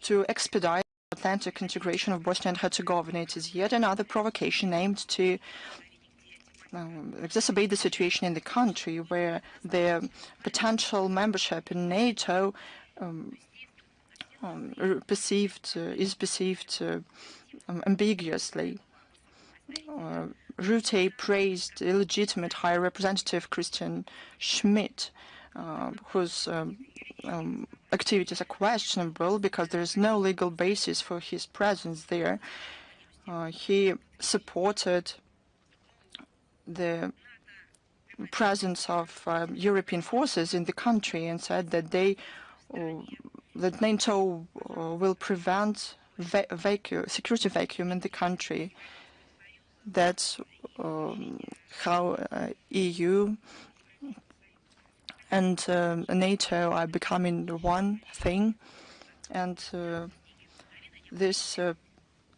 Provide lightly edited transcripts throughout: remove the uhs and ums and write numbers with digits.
to expedite Atlantic integration of Bosnia and Herzegovina. It is yet another provocation aimed to exacerbate the situation in the country, where their potential membership in NATO is perceived ambiguously. Rutte praised illegitimate High Representative Christian Schmidt, whose activities are questionable because there is no legal basis for his presence there. He supported the presence of European forces in the country and said that that NATO will prevent security vacuum in the country. That's how EU and NATO are becoming one thing, and this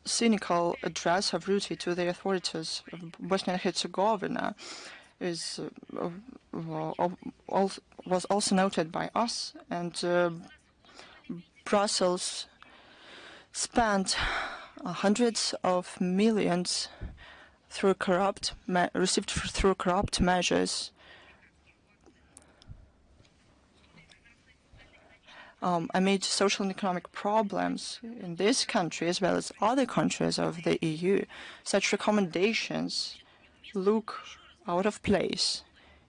cynical address of Rutte to the authorities of Bosnia and Herzegovina was also noted by us, and Brussels spent hundreds of millions received through corrupt measures amid social and economic problems in this country as well as other countries of the EU. Such recommendations look out of place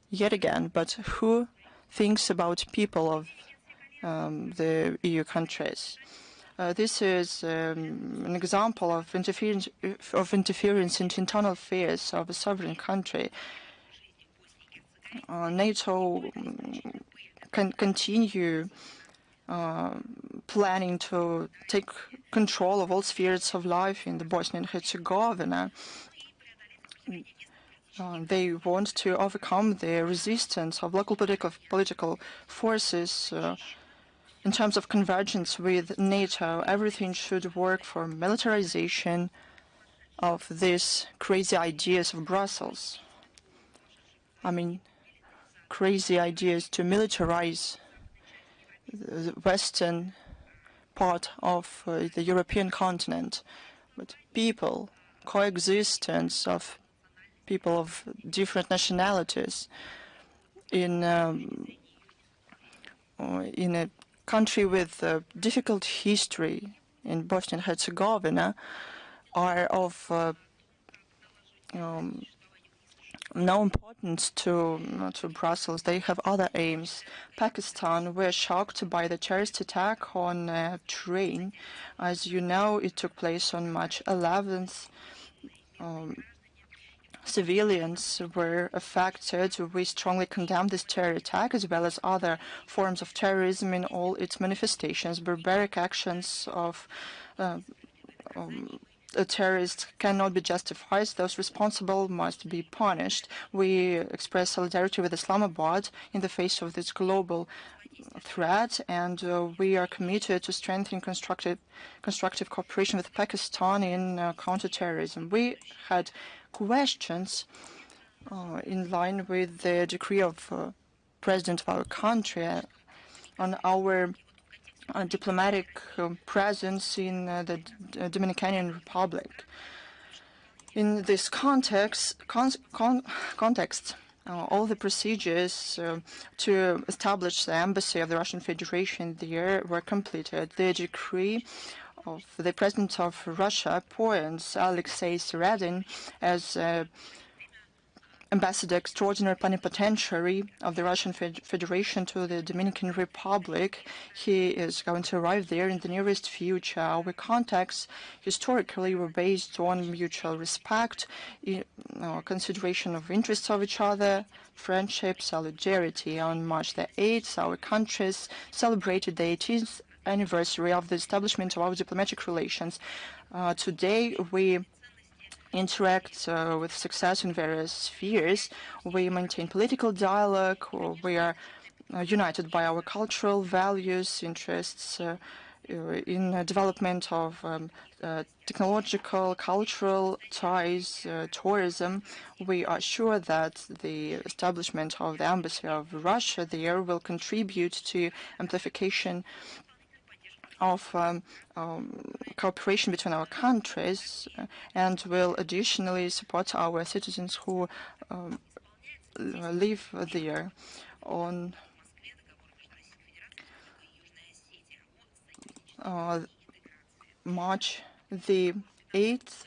yet again, but who thinks about people of the EU countries? This is an example of interference into internal affairs of a sovereign country. NATO can continue planning to take control of all spheres of life in the Bosnia and Herzegovina. They want to overcome the resistance of local political forces in terms of convergence with NATO. Everything should work for militarization of these crazy ideas of Brussels. I mean, crazy ideas to militarize the western part of the European continent. But coexistence of people of different nationalities in a country with a difficult history in Bosnia and Herzegovina are of no importance to Brussels. They have other aims. Pakistan were shocked by the terrorist attack on a train. As you know, it took place on March 11th. Civilians were affected. We strongly condemn this terror attack as well as other forms of terrorism in all its manifestations. Barbaric actions of a terrorist cannot be justified. Those responsible must be punished. We express solidarity with Islamabad in the face of this global threat, and we are committed to strengthening constructive cooperation with Pakistan in counterterrorism. We had questions in line with the decree of President of our country on our diplomatic presence in the Dominican Republic. In this context, all the procedures to establish the embassy of the Russian Federation there were completed. The decree of the President of Russia appoints Alexei Seredin as Ambassador Extraordinary Plenipotentiary of the Russian Federation to the Dominican Republic. He is going to arrive there in the nearest future. Our contacts historically were based on mutual respect, consideration of interests of each other, friendship, solidarity. On March the 8th, our countries celebrated the 18th anniversary of the establishment of our diplomatic relations. Today, we interact with success in various spheres. We maintain political dialogue. We are united by our cultural values, interests in development of technological, cultural ties, tourism. We are sure that the establishment of the embassy of Russia there will contribute to amplification of cooperation between our countries, and will additionally support our citizens who live there. On March the 8th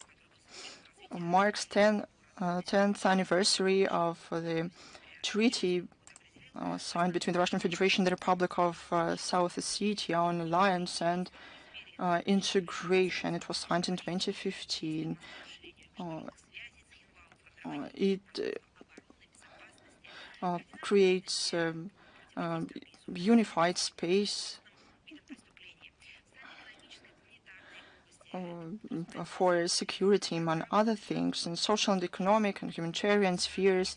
marks 10th anniversary of the treaty signed between the Russian Federation and the Republic of South Ossetia on alliance and integration. It was signed in 2015. It creates unified space for security, among other things, in social and economic and humanitarian spheres.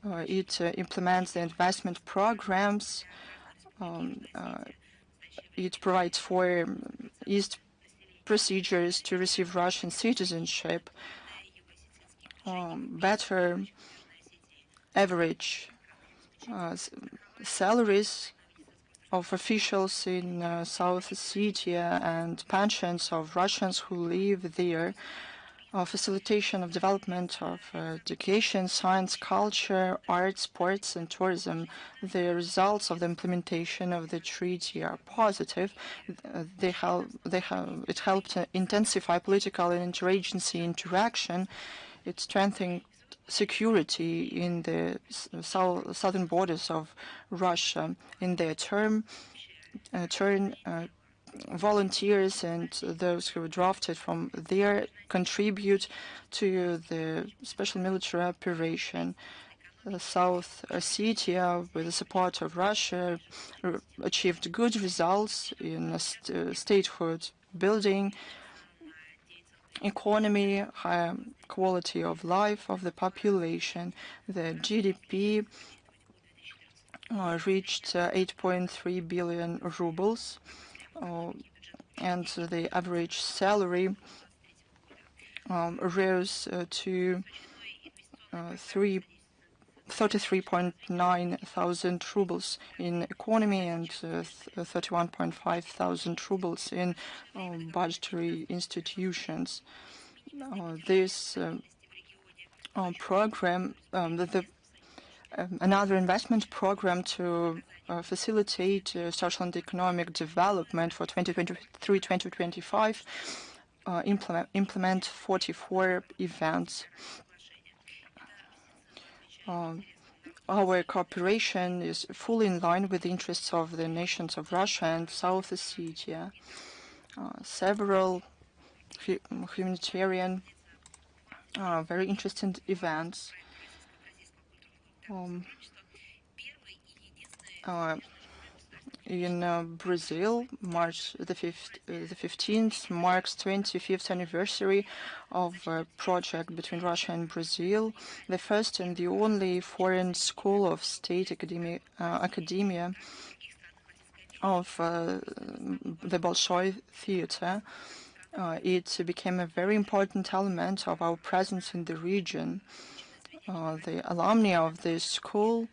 It implements the investment programs. It provides for east procedures to receive Russian citizenship, better average salaries of officials in South Ossetia and pensions of Russians who live there, facilitation of development of education, science, culture, arts, sports, and tourism. The results of the implementation of the treaty are positive. It helped intensify political and interagency interaction. It strengthened security in the southern borders of Russia. In their turn, volunteers and those who were drafted from there contribute to the special military operation. South Ossetia, with the support of Russia, achieved good results in statehood building, economy, high quality of life of the population. The GDP reached 8.3 billion rubles, and the average salary rose to 33.9 thousand rubles in economy and 31.5 thousand rubles in budgetary institutions. This program, another investment program to facilitate social and economic development for 2023-2025, implement 44 events. Our cooperation is fully in line with the interests of the nations of Russia and South Ossetia. Several humanitarian, very interesting events. In Brazil, March the 15th marks 25th anniversary of a project between Russia and Brazil, the first and the only foreign school of state academia of the Bolshoi theater. It became a very important element of our presence in the region. The alumni of this school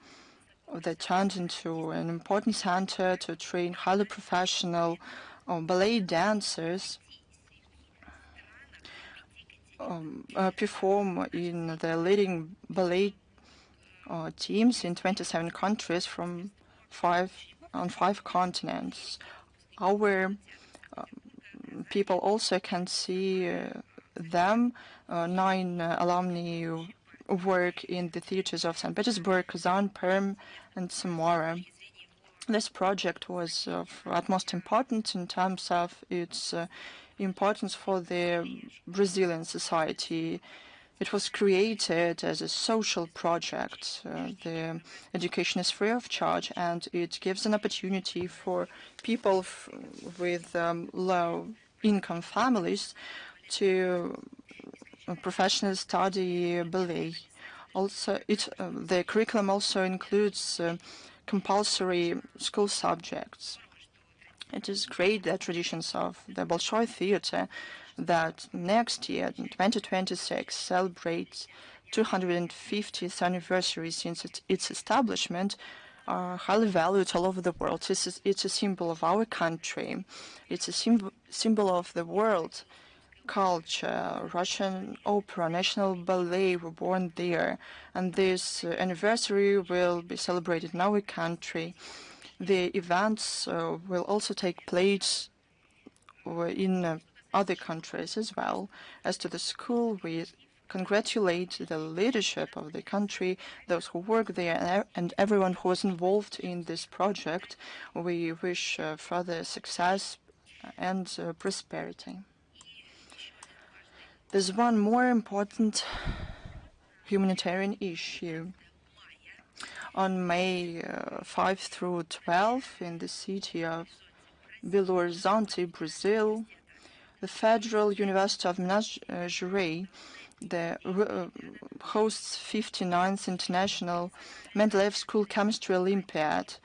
that turned into an important center to train highly professional ballet dancers perform in the leading ballet teams in 27 countries on 5 continents. Our people also can see them. 9 alumni work in the theaters of St. Petersburg, Kazan, Perm, and Samara. This project was of utmost importance in terms of its importance for the Brazilian society. It was created as a social project. The education is free of charge, and it gives an opportunity for people with low-income families to professionally study ballet. Also, the curriculum also includes compulsory school subjects. It is great that traditions of the Bolshoi theater that next year, in 2026, celebrates 250th anniversary since its establishment, are highly valued all over the world. It's a symbol of our country. It's a symbol of the world culture. Russian opera, national ballet were born there, and this anniversary will be celebrated in our country. The events will also take place in other countries as well. As to the school, we congratulate the leadership of the country, those who work there, and everyone who was involved in this project. We wish further success and prosperity. There's one more important humanitarian issue. On May 5 through 12, in the city of Belo Horizonte, Brazil, the Federal University of Minas Gerais hosts 59th International Mendeleev School Chemistry Olympiad.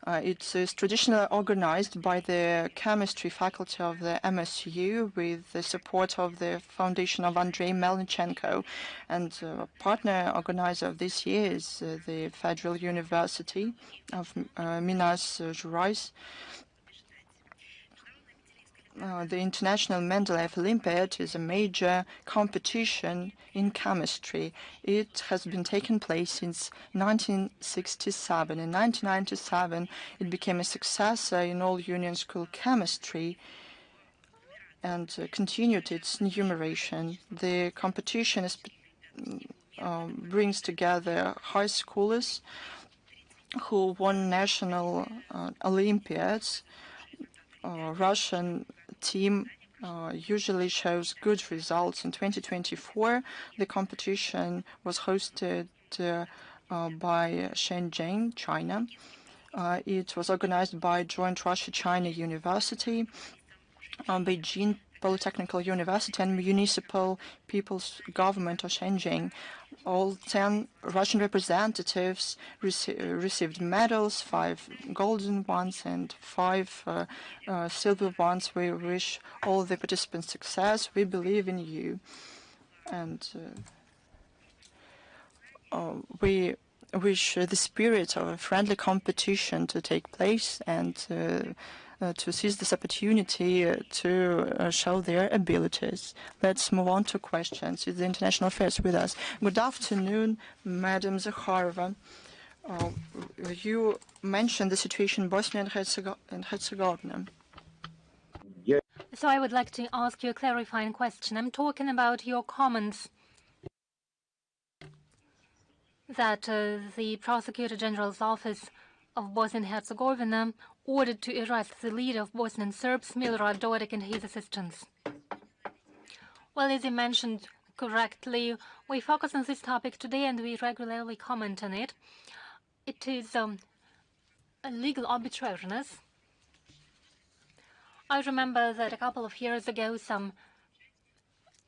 It is traditionally organized by the chemistry faculty of the MSU with the support of the foundation of Andrei Melnichenko. And partner organizer of this year is the Federal University of Minas Gerais. The International Mendeleev Olympiad is a major competition in chemistry. It has been taking place since 1967. In 1997, it became a successor in all union school chemistry and continued its numeration. The competition brings together high schoolers who won national Olympiads. Russian team usually shows good results. In 2024, the competition was hosted by Shenzhen, China. It was organized by Joint Russia-China University, Beijing Polytechnical University, and Municipal People's Government of Shenzhen. All 10 Russian representatives received medals, 5 golden ones and 5 silver ones. We wish all the participants success. We believe in you. And we wish the spirit of a friendly competition to take place and to seize this opportunity to show their abilities. Let's move on to questions. Is the International Affairs with us? Good afternoon, Madam Zakharova. You mentioned the situation in Bosnia and Herzegovina. So I would like to ask you a clarifying question. I'm talking about your comments that the Prosecutor General's Office of Bosnia and Herzegovina ordered to arrest the leader of Bosnian Serbs, Milorad Dodik, and his assistants. Well, as you mentioned correctly, we focus on this topic today and we regularly comment on it. It is a legal arbitrariness. I remember that a couple of years ago, some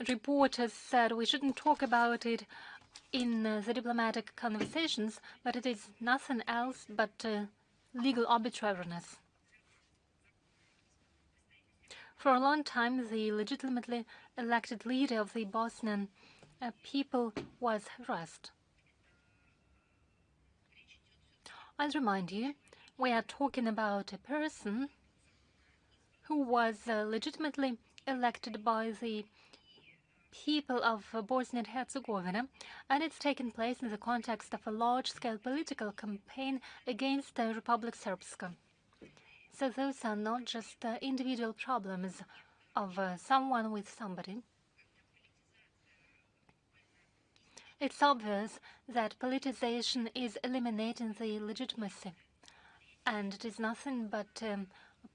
reporters said we shouldn't talk about it in the diplomatic conversations, but it is nothing else but legal arbitrariness. For a long time, the legitimately elected leader of the Bosnian people was harassed. I'll remind you, we are talking about a person who was legitimately elected by the people of Bosnia and Herzegovina, and it's taken place in the context of a large-scale political campaign against the Republic Srpska. So those are not just individual problems of someone with somebody. It's obvious that politicization is eliminating the legitimacy, and it is nothing but a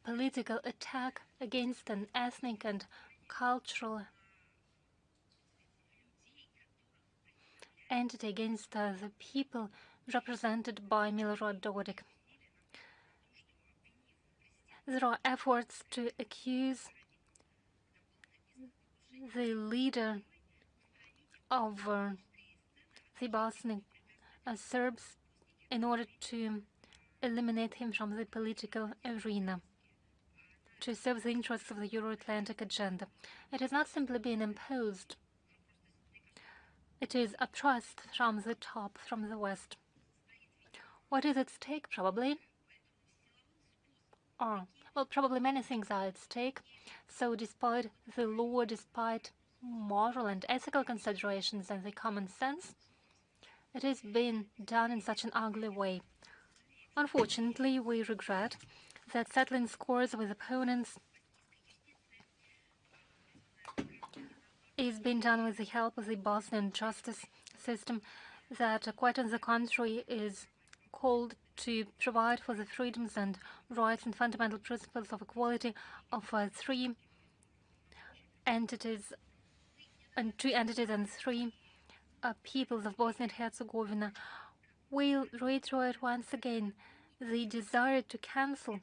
political attack against an ethnic and cultural entity, against the people represented by Milorad Dodik. There are efforts to accuse the leader of the Bosnian Serbs in order to eliminate him from the political arena, to serve the interests of the Euro-Atlantic agenda. It has not simply been imposed. It is a trust from the top, from the West. What is at stake, probably? Well, probably many things are at stake. So despite the law, despite moral and ethical considerations and the common sense, it is being done in such an ugly way. Unfortunately, we regret that settling scores with opponents is being done with the help of the Bosnian justice system that, quite on the contrary, is called to provide for the freedoms and rights and fundamental principles of equality of three entities and two entities and three peoples of Bosnia and Herzegovina. We'll reiterate once again the desire to cancel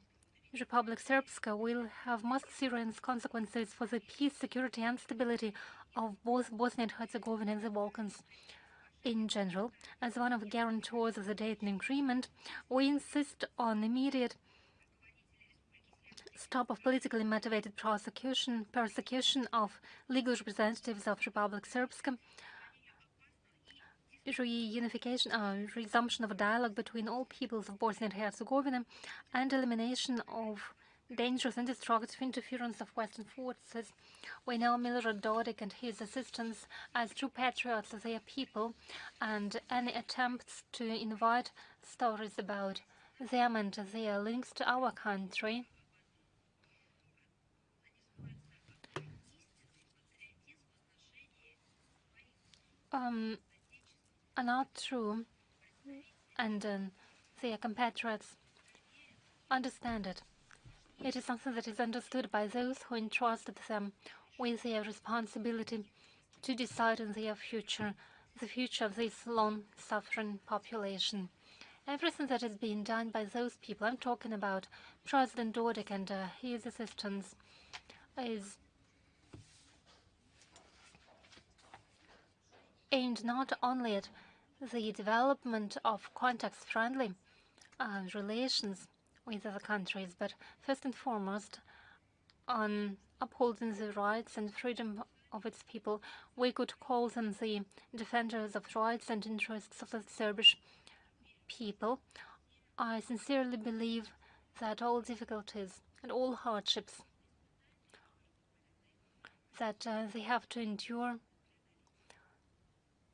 Republic Srpska will have most serious consequences for the peace, security and stability of both Bosnia and Herzegovina and the Balkans in general. As one of the guarantors of the Dayton Agreement, we insist on immediate stop of politically motivated persecution of legal representatives of Republic Srpska, resumption of dialogue between all peoples of Bosnia and Herzegovina, and elimination of dangerous and destructive interference of Western forces. We know Milorad Dodik and his assistants as true patriots of their people, and any attempts to invite stories about them and their links to our country are not true, and their compatriots understand it. It is something that is understood by those who entrusted them with their responsibility to decide on their future, the future of this long-suffering population. Everything that is being done by those people, I'm talking about President Dodik and his assistants, is aimed not only at the development of context-friendly relations with other countries, but first and foremost on upholding the rights and freedom of its people. We could call them the defenders of rights and interests of the Serbian people. I sincerely believe that all difficulties and all hardships that they have to endure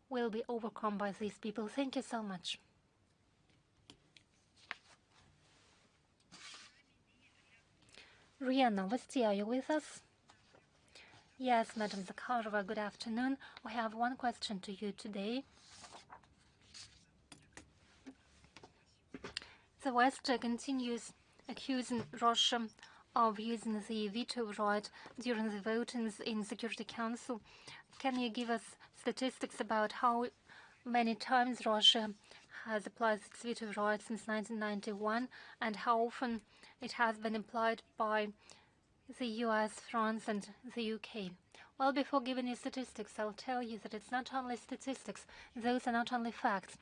will be overcome by these people. Thank you so much. Ria Novosti, are you with us? Yes, Madam Zakharova, good afternoon. We have one question to you today. The West continues accusing Russia of using the veto right during the votings in Security Council. Can you give us statistics about how many times Russia has applied its veto right since 1991 and how often it has been applied by the US, France and the UK? Well, before giving you statistics, I'll tell you that it's not only statistics. Those are not only facts.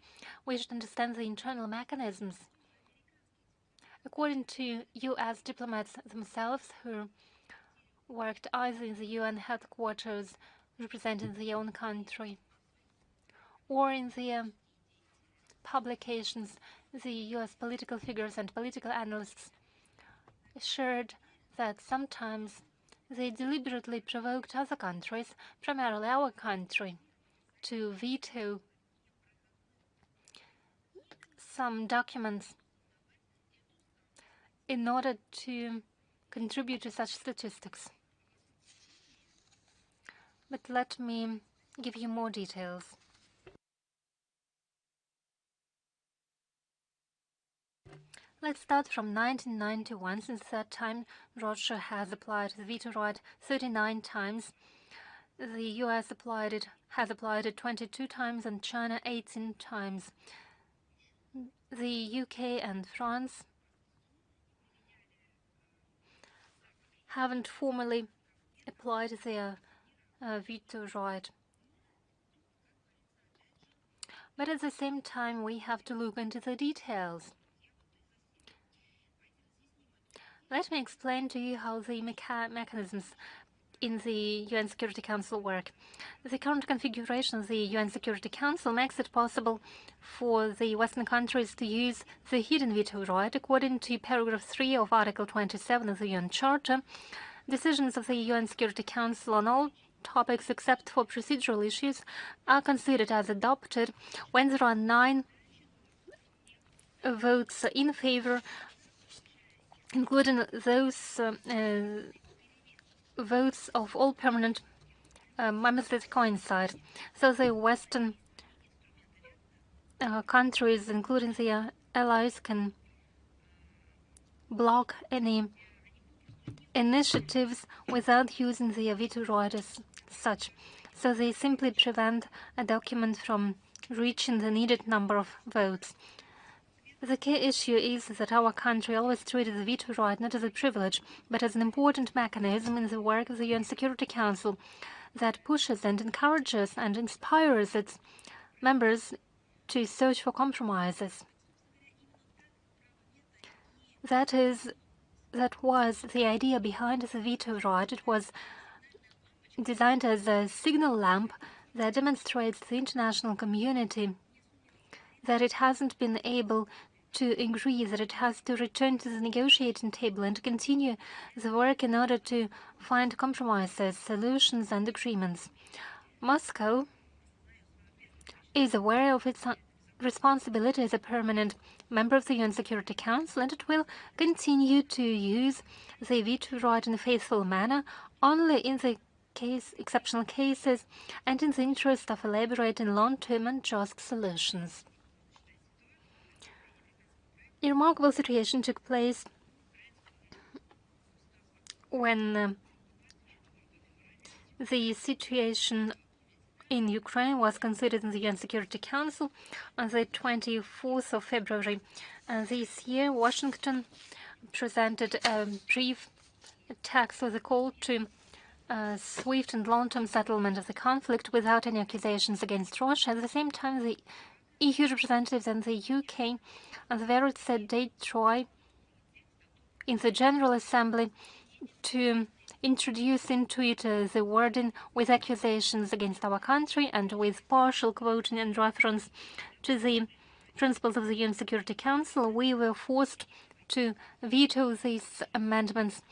We should understand the internal mechanisms. According to US diplomats themselves, who worked either in the UN headquarters representing their own country or in their publications, the US political figures and political analysts assured that sometimes they deliberately provoked other countries, primarily our country, to veto some documents in order to contribute to such statistics. But let me give you more details. Let's start from 1991. Since that time, Russia has applied the veto right 39 times. The US has applied it 22 times and China 18 times. The UK and France haven't formally applied their veto right. But at the same time, we have to look into the details. Let me explain to you how the mechanisms in the UN Security Council work. The current configuration of the UN Security Council makes it possible for the Western countries to use the hidden veto right. According to paragraph 3 of Article 27 of the UN Charter, decisions of the UN Security Council on all topics except for procedural issues are considered as adopted when there are 9 votes in favor, including those votes of all permanent members that coincide. So the Western countries, including the allies, can block any initiatives without using the veto right as such. So they simply prevent a document from reaching the needed number of votes. The key issue is that our country always treated the veto right not as a privilege, but as an important mechanism in the work of the UN Security Council that pushes and encourages and inspires its members to search for compromises. That was the idea behind the veto right. It was designed as a signal lamp that demonstrates to the international community that it hasn't been able to agree, that it has to return to the negotiating table and continue the work in order to find compromises, solutions, and agreements. Moscow is aware of its responsibility as a permanent member of the UN Security Council, and it will continue to use the veto right in a faithful manner only in the exceptional cases and in the interest of elaborating long-term and just solutions. A remarkable situation took place when the situation in Ukraine was considered in the UN Security Council on the 24th of February this year. Washington presented a brief text with a call to swift and long-term settlement of the conflict without any accusations against Russia. At the same time, the EU representatives and the UK on the very set date try in the General Assembly to introduce into it the wording with accusations against our country and with partial quoting and reference to the principles of the UN Security Council. We were forced to veto these amendments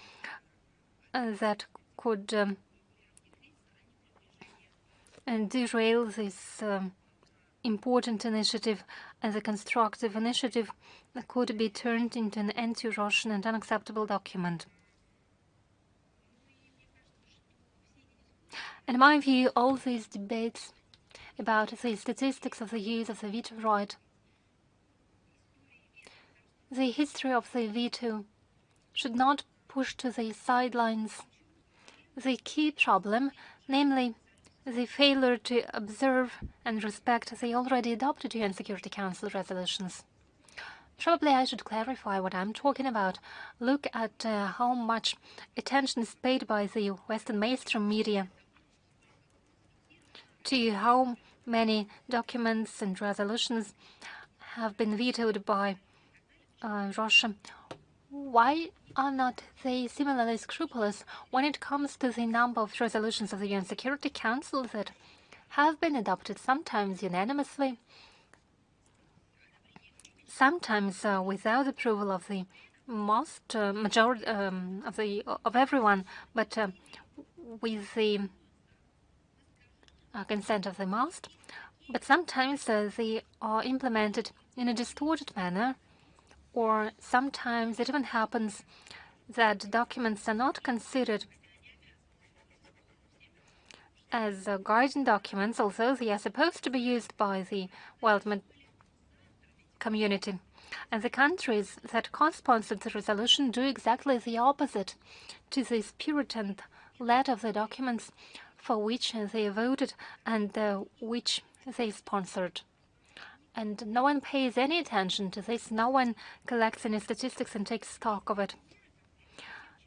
that could derail this important initiative as a constructive initiative that could be turned into an anti-Russian and unacceptable document. In my view, all these debates about the statistics of the use of the veto right, the history of the veto, should not push to the sidelines the key problem, namely the failure to observe and respect the already adopted UN Security Council resolutions. Probably I should clarify what I'm talking about. Look at how much attention is paid by the Western mainstream media to how many documents and resolutions have been vetoed by Russia. Why are not they similarly scrupulous when it comes to the number of resolutions of the UN Security Council that have been adopted, sometimes unanimously, sometimes without approval of the most majority of everyone, but with the consent of the most. But sometimes they are implemented in a distorted manner, or sometimes it even happens that documents are not considered as guiding documents, although they are supposed to be used by the world community. And the countries that co-sponsored the resolution do exactly the opposite to the spirit and letter of the documents for which they voted and which they sponsored. And no one pays any attention to this. No one collects any statistics and takes stock of it.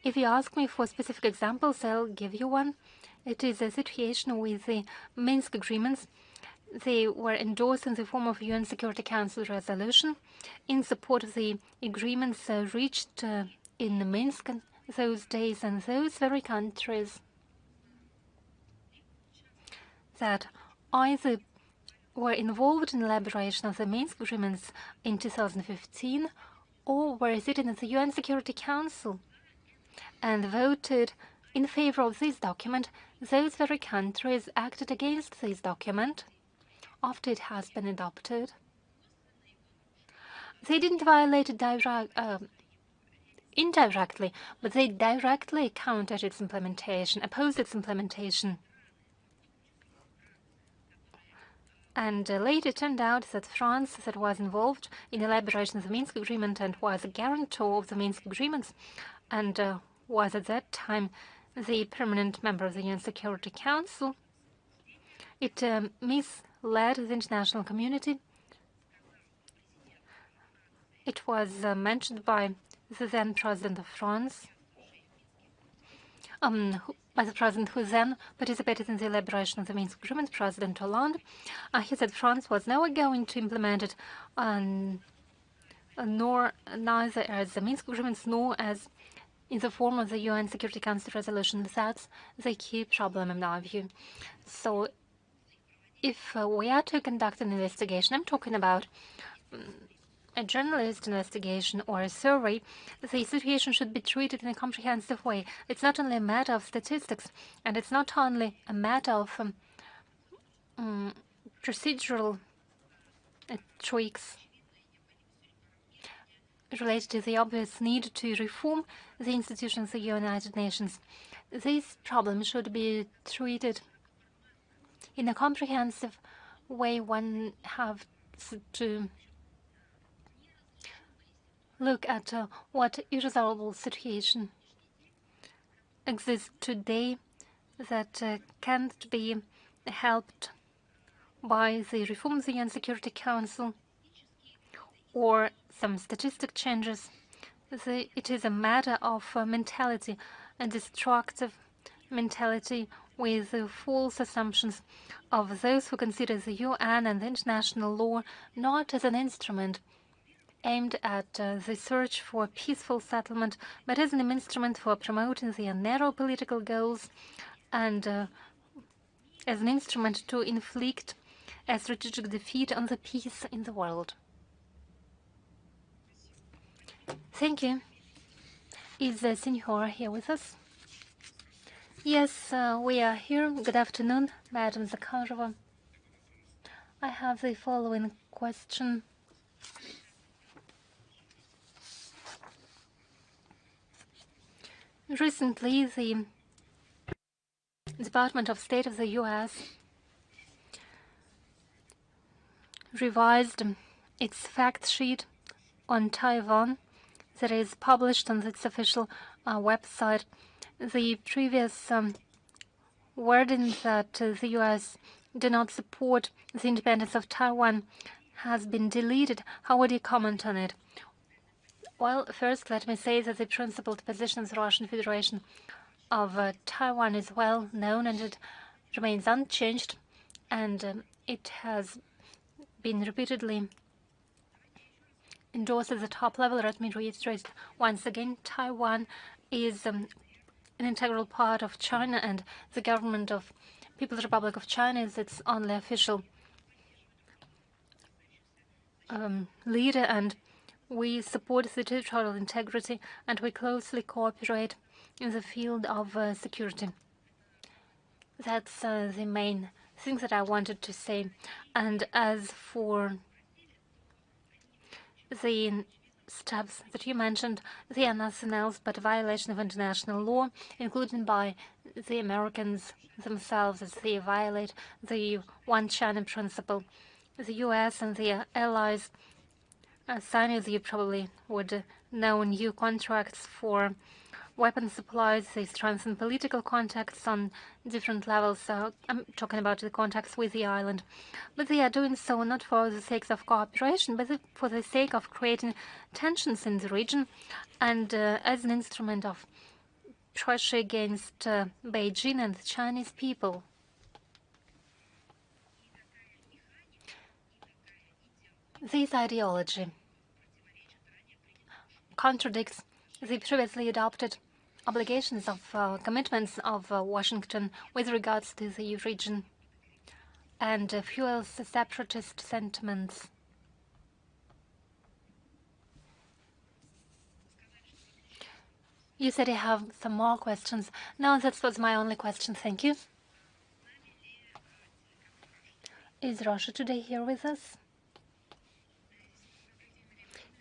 If you ask me for specific examples, I'll give you one. It is a situation with the Minsk agreements. They were endorsed in the form of UN Security Council resolution in support of the agreements reached in Minsk those days, and those very countries that either were involved in the elaboration of the Minsk agreements in 2015 or were sitting at the UN Security Council and voted in favor of this document. Those very countries acted against this document after it has been adopted. They didn't violate it indirectly, but they directly countered its implementation, opposed its implementation. And later it turned out that France, that was involved in the elaboration of the Minsk Agreement and was a guarantor of the Minsk Agreements, and was at that time the permanent member of the UN Security Council, it misled the international community. It was mentioned by the then President of France, by the President who then participated in the elaboration of the Minsk Agreement, President Hollande. He said France was never going to implement it, neither as the Minsk Agreements nor as in the form of the UN Security Council resolution. That's the key problem in our view. So if we are to conduct an investigation, I'm talking about a journalist investigation or a survey, the situation should be treated in a comprehensive way. It's not only a matter of statistics, and it's not only a matter of procedural tweaks related to the obvious need to reform the institutions of the United Nations. This problem should be treated in a comprehensive way. One have to look at what irresolvable situation exists today that can't be helped by the reform of the UN Security Council or some statistic changes. It is a matter of mentality, a destructive mentality with false assumptions of those who consider the UN and the international law not as an instrument aimed at the search for peaceful settlement, but as an instrument for promoting their narrow political goals and as an instrument to inflict a strategic defeat on the peace in the world. Thank you. Is the Senor here with us? Yes, we are here. Good afternoon, Madam Zakharova. I have the following question. Recently, the Department of State of the U.S. revised its fact sheet on Taiwan that is published on its official website. The previous wording that the U.S. do not support the independence of Taiwan has been deleted. How would you comment on it? Well, first, let me say that the principled position of the Russian Federation of Taiwan is well known and it remains unchanged, and it has been repeatedly endorsed at the top level. Let me reiterate once again, Taiwan is an integral part of China, and the government of People's Republic of China is its only official leader, and we support the territorial integrity and we closely cooperate in the field of security. That's the main thing that I wanted to say. And as for the steps that you mentioned, they are nothing else but a violation of international law, including by the Americans themselves, as they violate the One China principle. The U.S. and their allies signed, as you probably would know, new contracts for weapon supplies. They strengthen political contacts on different levels. I'm talking about the contacts with the island. But they are doing so not for the sake of cooperation, but for the sake of creating tensions in the region and as an instrument of pressure against Beijing and the Chinese people. This ideology contradicts the previously adopted obligations of commitments of Washington with regards to the region. and fuels separatist sentiments. You said you have some more questions. No, that was my only question. Thank you. Is Russia today here with us?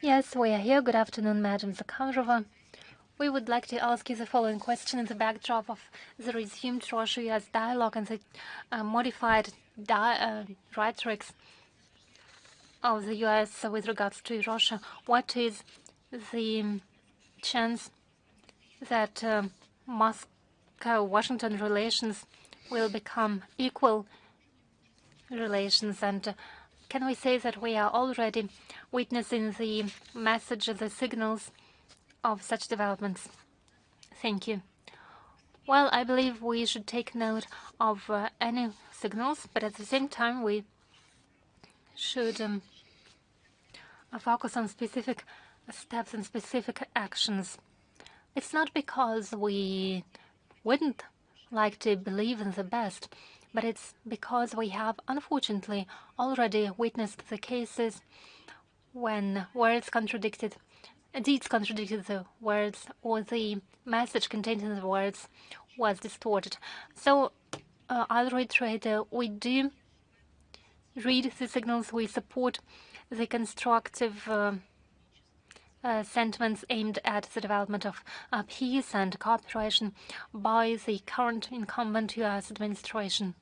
Yes, we are here. Good afternoon, Madam Zakharova. We would like to ask you the following question in the backdrop of the resumed Russia-US dialogue and the modified rhetorics of the US with regards to Russia. What is the chance that Moscow-Washington relations will become equal relations? And can we say that we are already witnessing the message, the signals of such developments? Thank you. Well, I believe we should take note of any signals, but at the same time we should focus on specific steps and specific actions. It's not because we wouldn't like to believe in the best, but it's because we have, unfortunately, already witnessed the cases when words contradicted, deeds contradicted the words, or the message contained in the words was distorted. So I'll reiterate, we do read the signals, we support the constructive sentiments aimed at the development of peace and cooperation by the current incumbent US administration.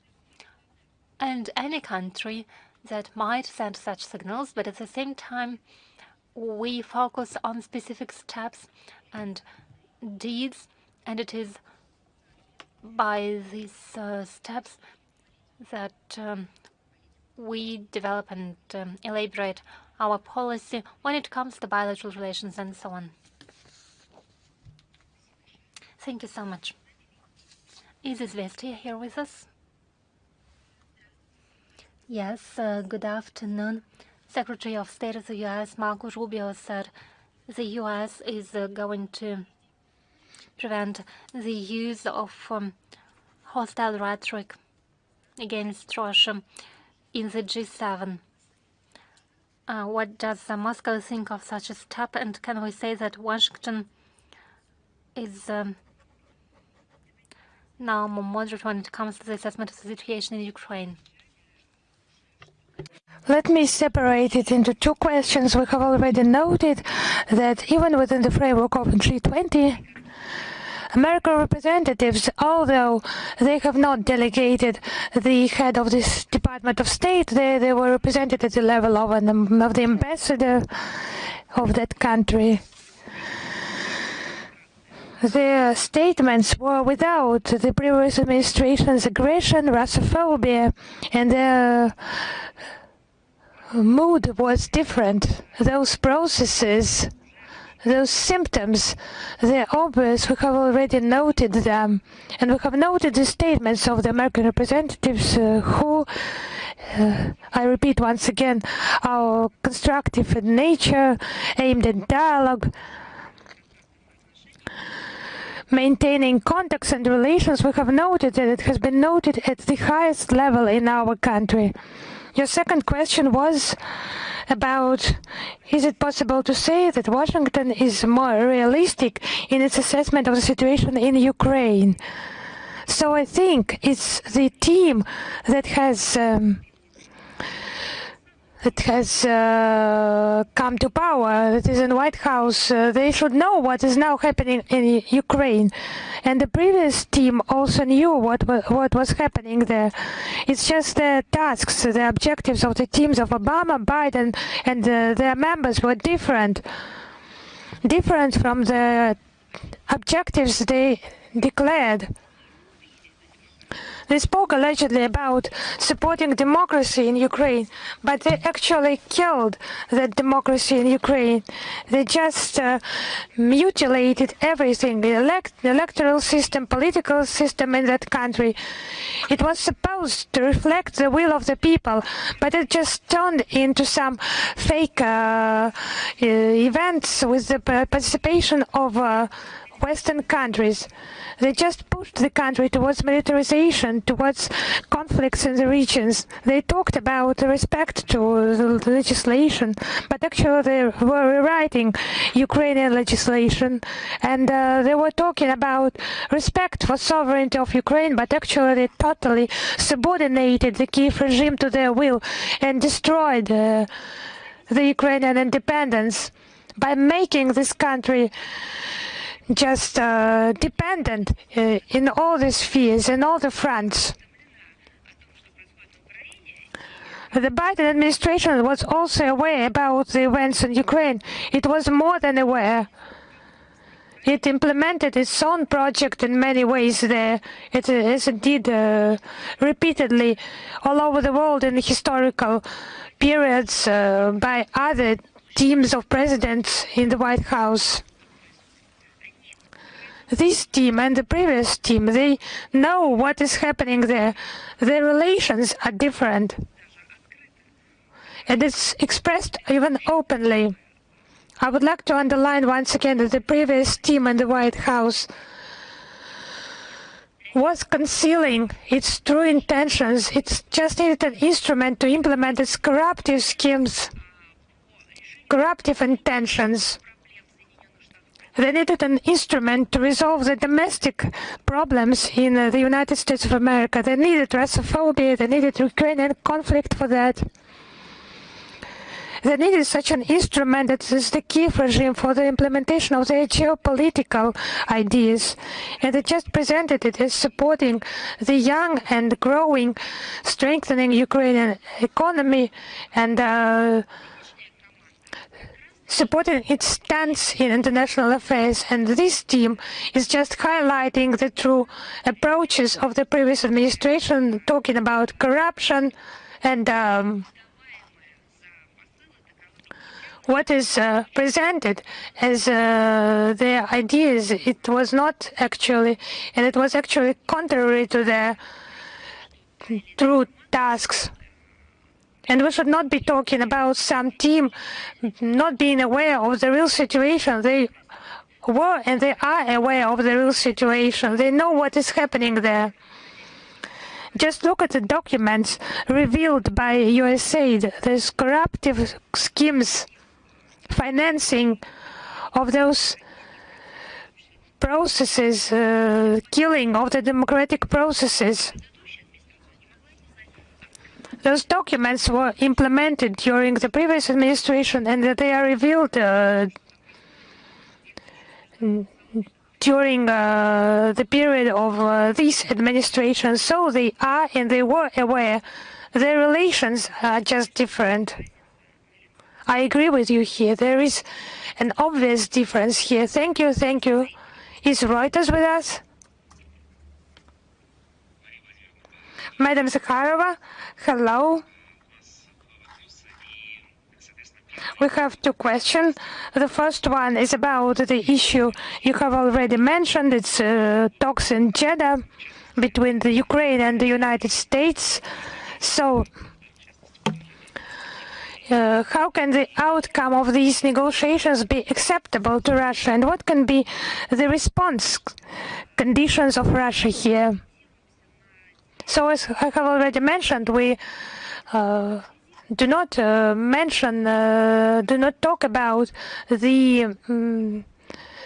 And any country that might send such signals, but at the same time we focus on specific steps and deeds, and it is by these steps that we develop and elaborate our policy when it comes to bilateral relations and so on. Thank you so much. Is Izvestia here with us? Yes, good afternoon. Secretary of State of the U.S. Marco Rubio said the U.S. is going to prevent the use of hostile rhetoric against Russia in the G7. What does Moscow think of such a step, and can we say that Washington is now more moderate when it comes to the assessment of the situation in Ukraine? Let me separate it into two questions. We have already noted that even within the framework of G20, American representatives, although they have not delegated the head of this Department of State, they were represented at the level of the ambassador of that country. Their statements were without the previous administration's aggression, Russophobia, and their mood was different. Those processes, those symptoms, they're obvious. We have already noted them, and we have noted the statements of the American representatives who, I repeat once again, are constructive in nature, aimed at dialogue, maintaining contacts and relations. We have noted that it has been noted at the highest level in our country. Your second question was about, is it possible to say that Washington is more realistic in its assessment of the situation in Ukraine? So I think it's the team that has come to power, that is in White House. They should know what is now happening in Ukraine. And the previous team also knew what was happening there. It's just the tasks, the objectives of the teams of Obama, Biden, and their members were different from the objectives they declared. They spoke allegedly about supporting democracy in Ukraine, but they actually killed that democracy in Ukraine. They just mutilated everything, the electoral system, political system in that country. It was supposed to reflect the will of the people, but it just turned into some fake events with the participation of Western countries. They just pushed the country towards militarization, towards conflicts in the regions. They talked about respect to the legislation, but actually they were rewriting Ukrainian legislation, and they were talking about respect for sovereignty of Ukraine, but actually they totally subordinated the Kiev regime to their will and destroyed the Ukrainian independence by making this country just dependent in all the spheres, in all the fronts. The Biden administration was also aware about the events in Ukraine. It was more than aware. It implemented its own project in many ways there. It is indeed repeatedly all over the world in historical periods by other teams of presidents in the White House. This team and the previous team, they know what is happening there. Their relations are different. And it's expressed even openly. I would like to underline once again that the previous team in the White House was concealing its true intentions. It just needed an instrument to implement its corruptive schemes, corruptive intentions. They needed an instrument to resolve the domestic problems in the United States of America. They needed Russophobia, they needed Ukrainian conflict for that. They needed such an instrument that is the Kiev regime for the implementation of their geopolitical ideas. And they just presented it as supporting the young and growing, strengthening Ukrainian economy and supporting its stance in international affairs. And this team is just highlighting the true approaches of the previous administration, talking about corruption and what is presented as their ideas. It was not actually, and it was actually contrary to their true tasks. And we should not be talking about some team not being aware of the real situation. They were and they are aware of the real situation. They know what is happening there. Just look at the documents revealed by USAID. There's corruptive schemes, financing of those processes, killing of the democratic processes. Those documents were implemented during the previous administration, and they are revealed during the period of this administration. So they are and they were aware. Their relations are just different. I agree with you here. There is an obvious difference here. Thank you, thank you. Is Reuters with us? Madam Zakharova, hello. We have two questions. The first one is about the issue you have already mentioned. It's talks in Jeddah between the Ukraine and the United States. So, how can the outcome of these negotiations be acceptable to Russia, and what can be the response conditions of Russia here? So, as I have already mentioned, we do not talk about the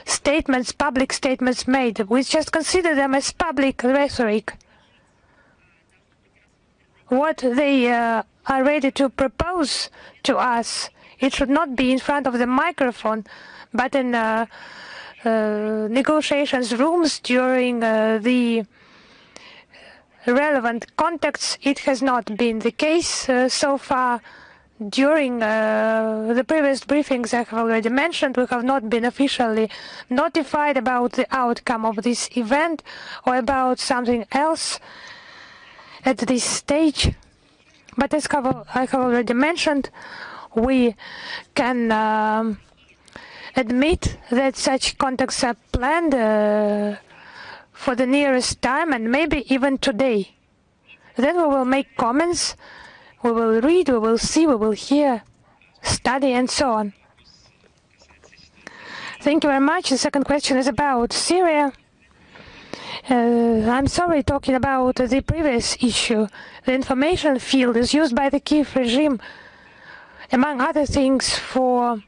statements, public statements made. We just consider them as public rhetoric. What they are ready to propose to us, it should not be in front of the microphone, but in negotiations rooms during the relevant contacts. It has not been the case so far. During the previous briefings I have already mentioned, we have not been officially notified about the outcome of this event or about something else at this stage. But as I have already mentioned, we can admit that such contacts are planned for the nearest time, and maybe even today. Then we will make comments, we will read, we will see, we will hear, study, and so on. Thank you very much. The second question is about Syria. I'm sorry talking about the previous issue. The information field is used by the Kiev regime, among other things, for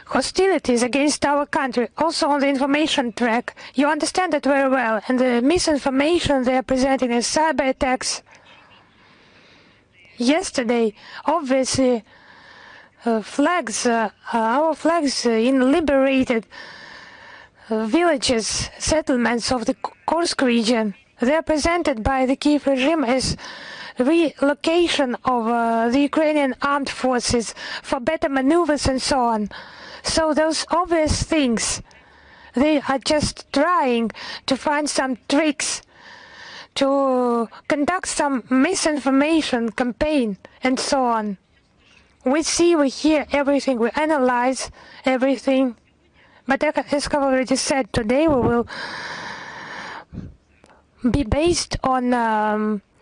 hostilities against our country, also on the information track. You understand that very well. And the misinformation they are presenting as cyber attacks. Yesterday, obviously, our flags in liberated villages, settlements of the Kursk region, they are presented by the Kiev regime as relocation of the Ukrainian armed forces for better maneuvers and so on. So those obvious things, they are just trying to find some tricks to conduct some misinformation campaign and so on. We see, we hear everything, we analyze everything. But as I've already said, today we will be based on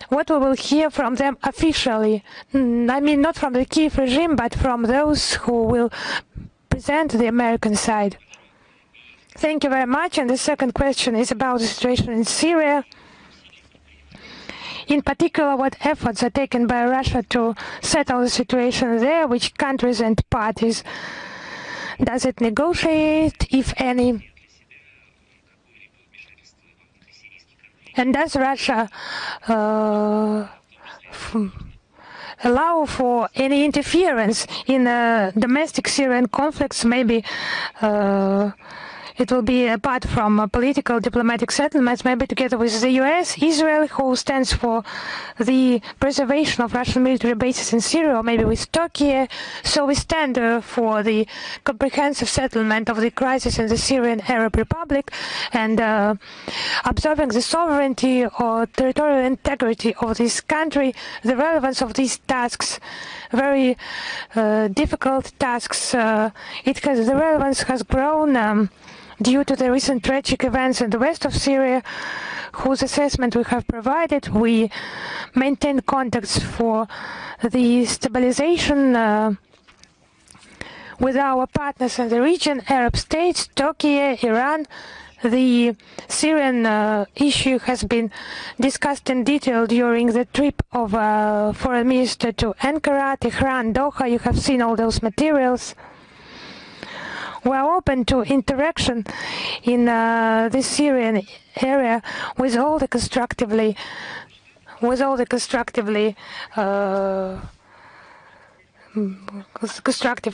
what we will hear from them officially. I mean, not from the Kiev regime, but from those who will present the American side. Thank you very much. And the second question is about the situation in Syria. In particular, what efforts are taken by Russia to settle the situation there, which countries and parties does it negotiate, if any? And does Russia allow for any interference in domestic Syrian conflicts? Maybe it will be apart from political diplomatic settlements, maybe together with the US, Israel, who stands for the preservation of Russian military bases in Syria, or maybe with Turkey. So we stand for the comprehensive settlement of the crisis in the Syrian Arab Republic and observing the sovereignty or territorial integrity of this country, the relevance of these tasks, very difficult tasks. The relevance has grown due to the recent tragic events in the west of Syria, whose assessment we have provided. We maintain contacts for the stabilization with our partners in the region, Arab states, Turkey, Iran. The Syrian issue has been discussed in detail during the trip of Foreign Minister to Ankara, Tehran, Doha. You have seen all those materials. We are open to interaction in the Syrian area with all the constructive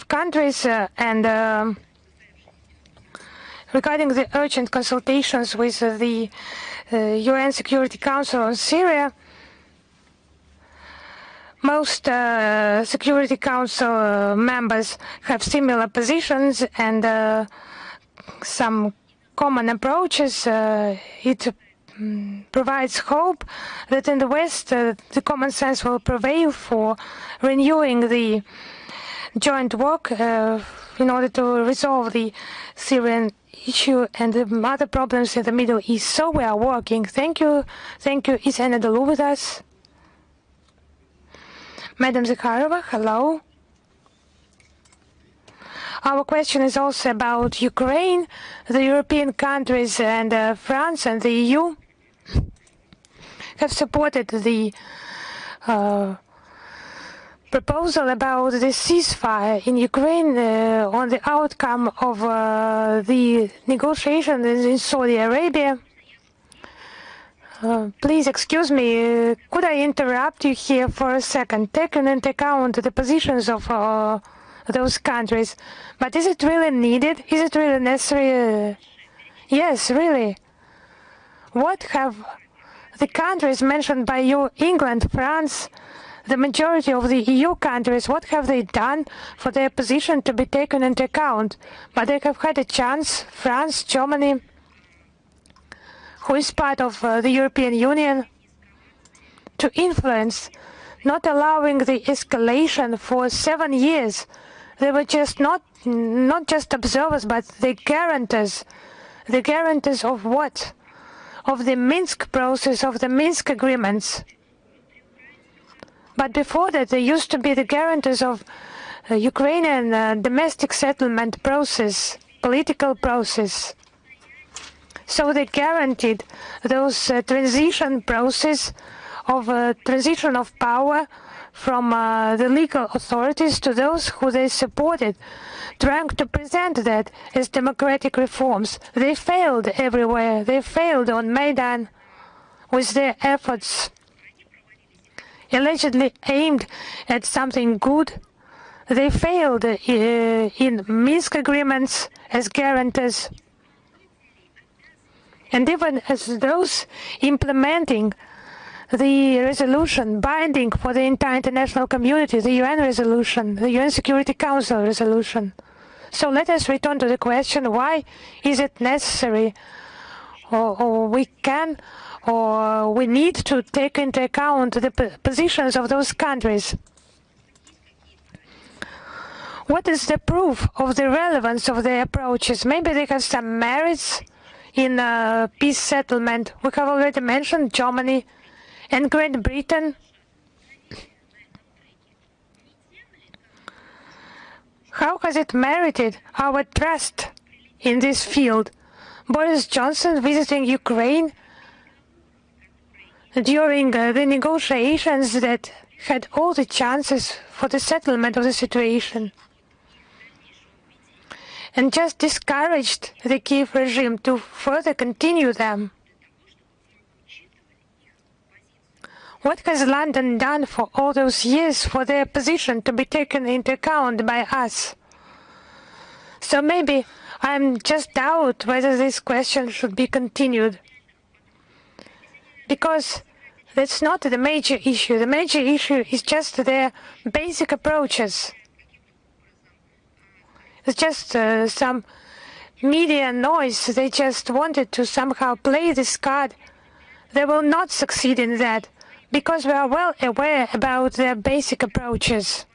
countries and regarding the urgent consultations with the UN Security Council on Syria. Most Security Council members have similar positions and some common approaches. It provides hope that in the West the common sense will prevail for renewing the joint work in order to resolve the Syrian issue and the other problems in the Middle East. So we are working. Thank you. Thank you. Is Anna Delu with us? Madam Zakharova, hello. Our question is also about Ukraine. The European countries and France and the EU have supported the proposal about the ceasefire in Ukraine on the outcome of the negotiations in Saudi Arabia. Please excuse me, could I interrupt you here for a second? Taking into account the positions of those countries, but is it really needed? Is it really necessary? Yes, really. What have the countries mentioned by you, England, France, the majority of the EU countries, what have they done for their position to be taken into account? But they have had a chance, France, Germany, who is part of the European Union, to influence, not allowing the escalation for 7 years. They were just not just observers, but the guarantors. The guarantors of what? Of the Minsk process, of the Minsk agreements. But before that, they used to be the guarantors of Ukrainian domestic settlement process, political process. So they guaranteed those transition process of transition of power from the legal authorities to those who they supported, trying to present that as democratic reforms. They failed everywhere. They failed on Maidan with their efforts allegedly aimed at something good. They failed in Minsk agreements as guarantors. And even as those implementing the resolution binding for the entire international community, the UN resolution, the UN Security Council resolution. So let us return to the question, why is it necessary, or we can, or we need to take into account the positions of those countries? What is the proof of the relevance of their approaches? Maybe they have some merits in peace settlement. We have already mentioned Germany and Great Britain. How has it merited our trust in this field? Boris Johnson visiting Ukraine during the negotiations that had all the chances for the settlement of the situation, and just discouraged the Kiev regime to further continue them. What has London done for all those years for their position to be taken into account by us? So maybe I'm just doubt whether this question should be continued, because that's not the major issue. The major issue is just their basic approaches. It's just some media noise. They just wanted to somehow play this card. They will not succeed in that, because we are well aware about their basic approaches.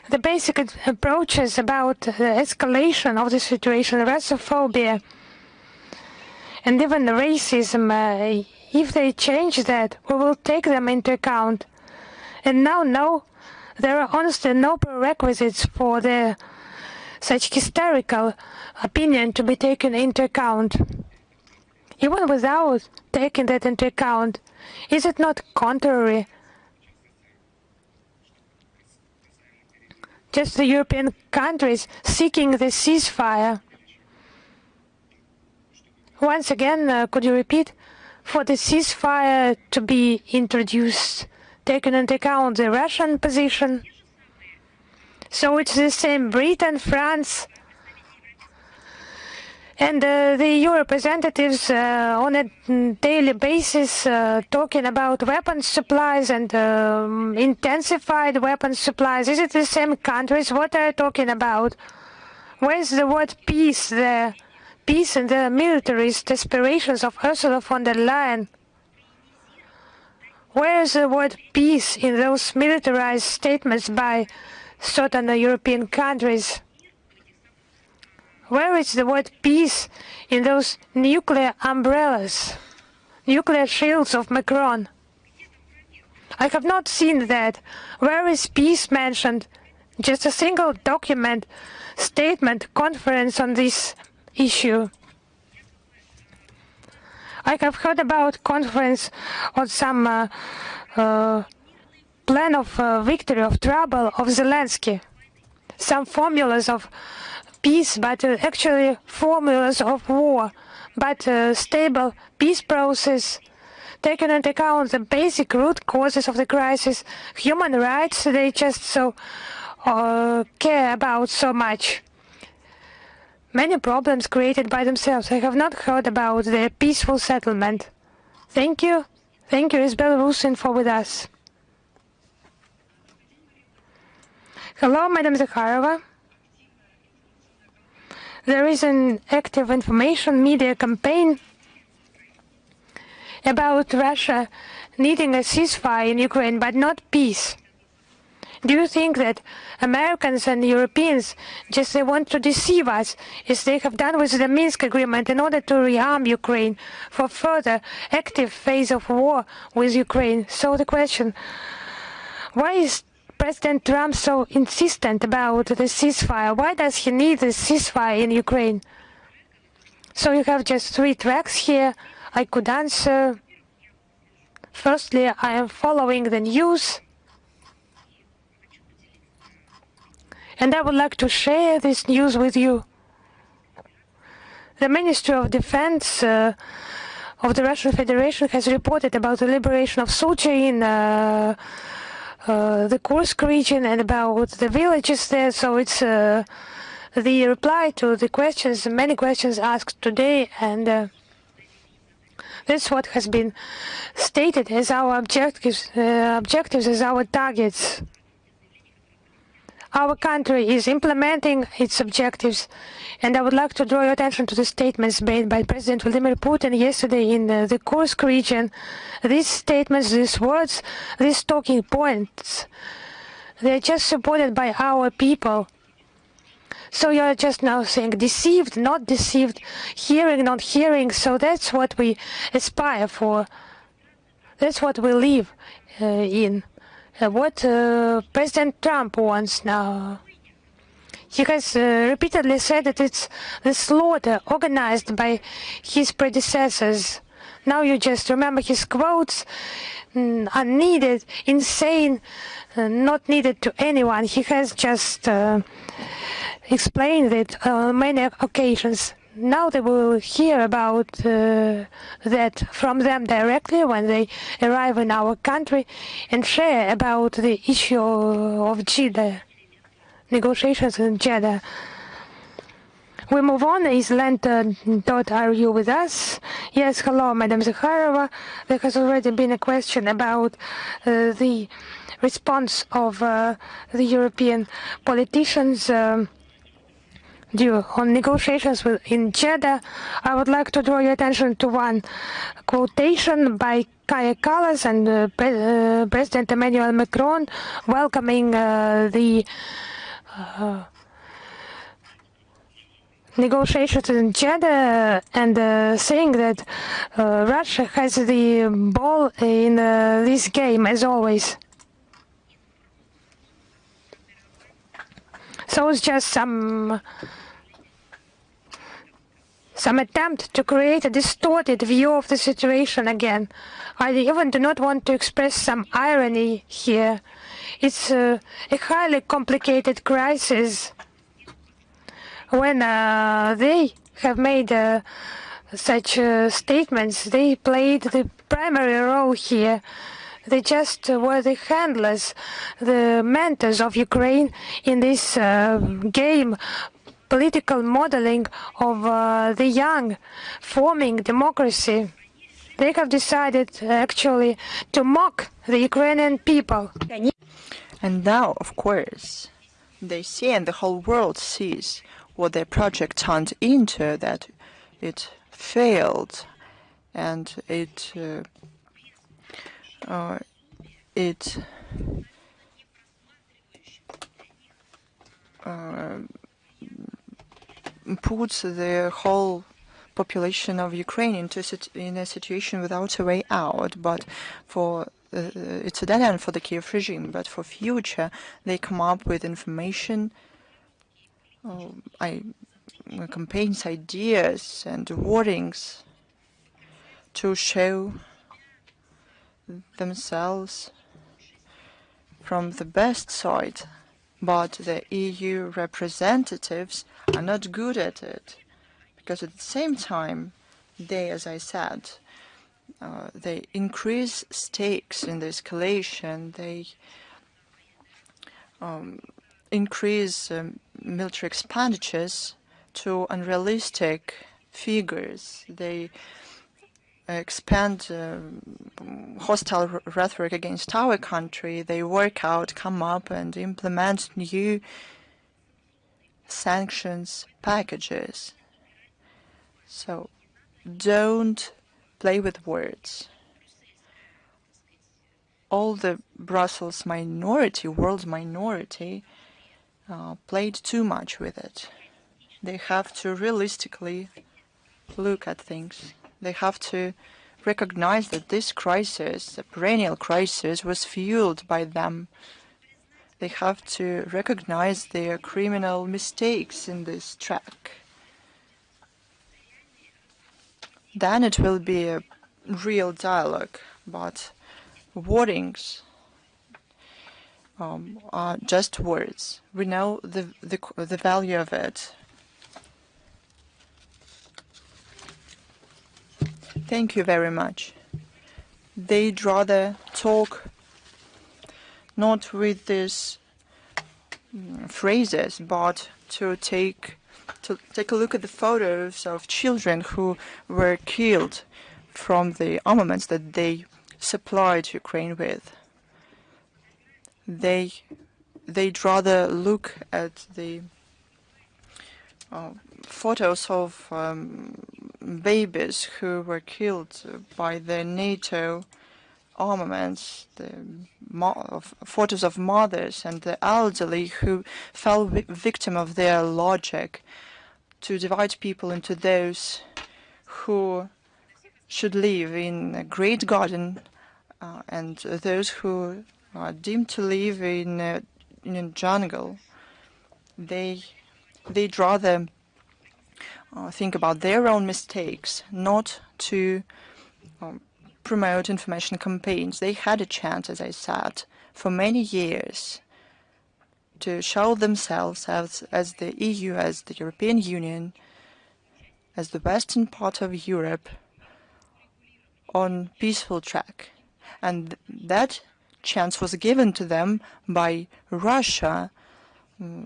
The basic approaches about the escalation of the situation, Russophobia, and even racism, if they change that, we will take them into account. And now, no, there are honestly no prerequisites for such hysterical opinion to be taken into account. Even without taking that into account, is it not contrary? Just the European countries seeking the ceasefire. Once again, could you repeat? For the ceasefire to be introduced, taken into account the Russian position. So it's the same Britain, France, and the EU representatives on a daily basis talking about weapons supplies and intensified weapons supplies. Is it the same countries? What are you talking about? Where's the word peace there? Peace in the militarist aspirations of Ursula von der Leyen. Where is the word peace in those militarized statements by certain European countries? Where is the word peace in those nuclear umbrellas, nuclear shields of Macron? I have not seen that. Where is peace mentioned? Just a single document, statement, conference on this issue. I have heard about conference on some plan of victory, of trouble of Zelensky, some formulas of peace, but actually formulas of war, but stable peace process, taking into account the basic root causes of the crisis, human rights they just so care about so much. Many problems created by themselves. I have not heard about their peaceful settlement. Thank you. Thank you, is Belarusian for with us. Hello, Madam Zakharova. There is an active information media campaign about Russia needing a ceasefire in Ukraine, but not peace. Do you think that Americans and Europeans just they want to deceive us, as they have done with the Minsk agreement, in order to rearm Ukraine for further active phase of war with Ukraine? So the question, why is President Trump so insistent about the ceasefire? Why does he need the ceasefire in Ukraine? So you have just 3 tracks here. I could answer. Firstly, I am following the news. And I would like to share this news with you. The Ministry of Defense of the Russian Federation has reported about the liberation of Sochi in the Kursk region and about the villages there. So it's the reply to the questions, many questions asked today, and that's what has been stated as our objectives as our targets. Our country is implementing its objectives, and I would like to draw your attention to the statements made by President Vladimir Putin yesterday in the Kursk region. These statements, these words, these talking points, they are just supported by our people. So you are just now saying deceived, not deceived, hearing, not hearing. So that's what we aspire for. That's what we live in. What President Trump wants now. He has repeatedly said that it's the slaughter organized by his predecessors. Now you just remember his quotes, unneeded, insane, not needed to anyone. He has just explained it on many occasions. Now they will hear about that from them directly when they arrive in our country and share about the issue of Jeddah, negotiations in Jeddah. We move on. Is Lent.ru with us? Yes, hello, Madam Zakharova. There has already been a question about the response of the European politicians on negotiations in Jeddah. I would like to draw your attention to one quotation by Kaja Kallas and President Emmanuel Macron welcoming the negotiations in Jeddah and saying that Russia has the ball in this game as always. So it's just some attempt to create a distorted view of the situation again. I even do not want to express some irony here. It's a highly complicated crisis. When they have made such statements, they played the primary role here. They just were the handlers, the mentors of Ukraine in this game, political modeling of the young, forming democracy. They have decided actually to mock the Ukrainian people. And now, of course, they see and the whole world sees what their project turned into, that it failed and it puts the whole population of Ukraine in a situation without a way out. But for it's a dead end for the Kiev regime. But for future, they come up with information, campaigns, ideas, and warnings to show themselves from the best side, but the EU representatives are not good at it, because at the same time they, as I said, they increase stakes in the escalation, they increase military expenditures to unrealistic figures, they expand hostile rhetoric against our country, they work out, come up and implement new sanctions packages. So don't play with words. all the Brussels minority, world minority, played too much with it. They have to realistically look at things. They have to recognize that this crisis, a perennial crisis, was fueled by them. They have to recognize their criminal mistakes in this track. Then it will be a real dialogue, but warnings are just words. We know the value of it. Thank you very much. They'd rather talk not with these phrases, but to take a look at the photos of children who were killed from the armaments that they supplied Ukraine with. They'd rather look at the photos of babies who were killed by the NATO armaments, photos of mothers and the elderly who fell victim of their logic to divide people into those who should live in a great garden and those who are deemed to live in a jungle. They'd rather think about their own mistakes, not to promote information campaigns. They had a chance, as I said, for many years to show themselves as the EU, as the European Union, as the western part of Europe on peaceful track. And that chance was given to them by Russia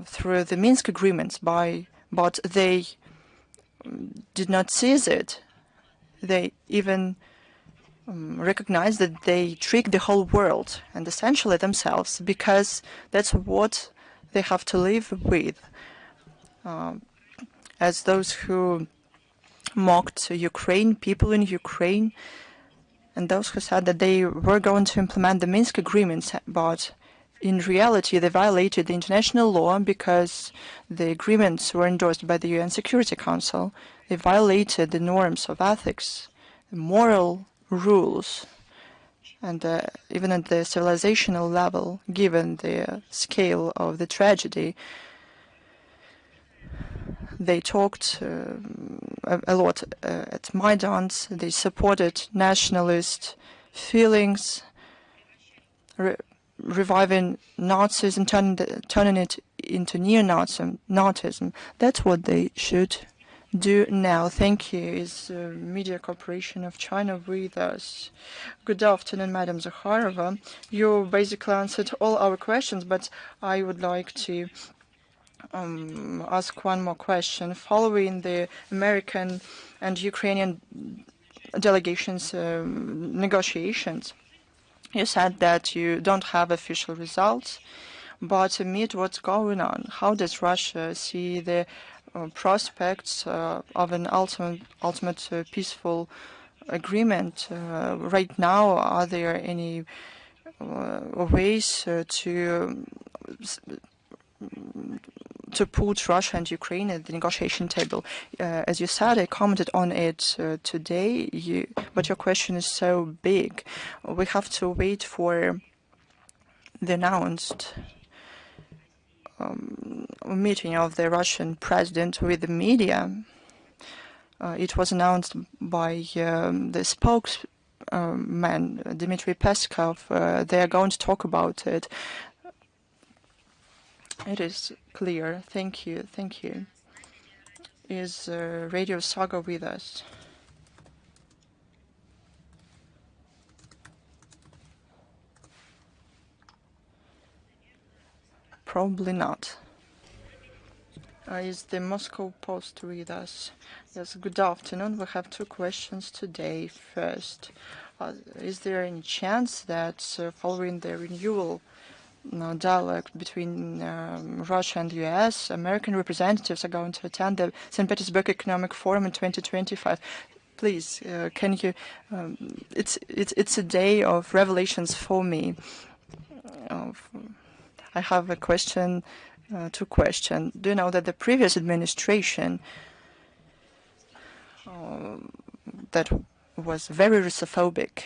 through the Minsk agreements, but they did not seize it. They even recognized that they tricked the whole world and essentially themselves, because that's what they have to live with. As those who mocked Ukraine, people in Ukraine, and those who said that they were going to implement the Minsk agreements, but in reality they violated the international law because the agreements were endorsed by the UN Security Council. They violated the norms of ethics, the moral rules, and even at the civilizational level, given the scale of the tragedy. They talked a lot at Maidans. They supported nationalist feelings, reviving Nazism, turning it into neo-Nazism. That's what they should do now. Thank you. Is Media Corporation of China with us? Good afternoon, Madam Zakharova. You basically answered all our questions, but I would like to ask one more question. Following the American and Ukrainian delegations' negotiations, you said that you don't have official results, but amid what's going on, how does Russia see the prospects of an ultimate peaceful agreement right now? Are there any ways to put Russia and Ukraine at the negotiation table? As you said, I commented on it today, but your question is so big. We have to wait for the announced meeting of the Russian president with the media. It was announced by the spokesman, Dmitry Peskov. They are going to talk about it. It is clear. Thank you. Thank you. Is Radio Saga with us? Probably not. Is the Moscow Post with us? Yes, good afternoon. We have two questions today. First, is there any chance that following the renewal dialogue between Russia and the US, American representatives are going to attend the St. Petersburg Economic Forum in 2025? Please, can you? It's a day of revelations for me. I have a question to question. Do you know that the previous administration that was very Russophobic,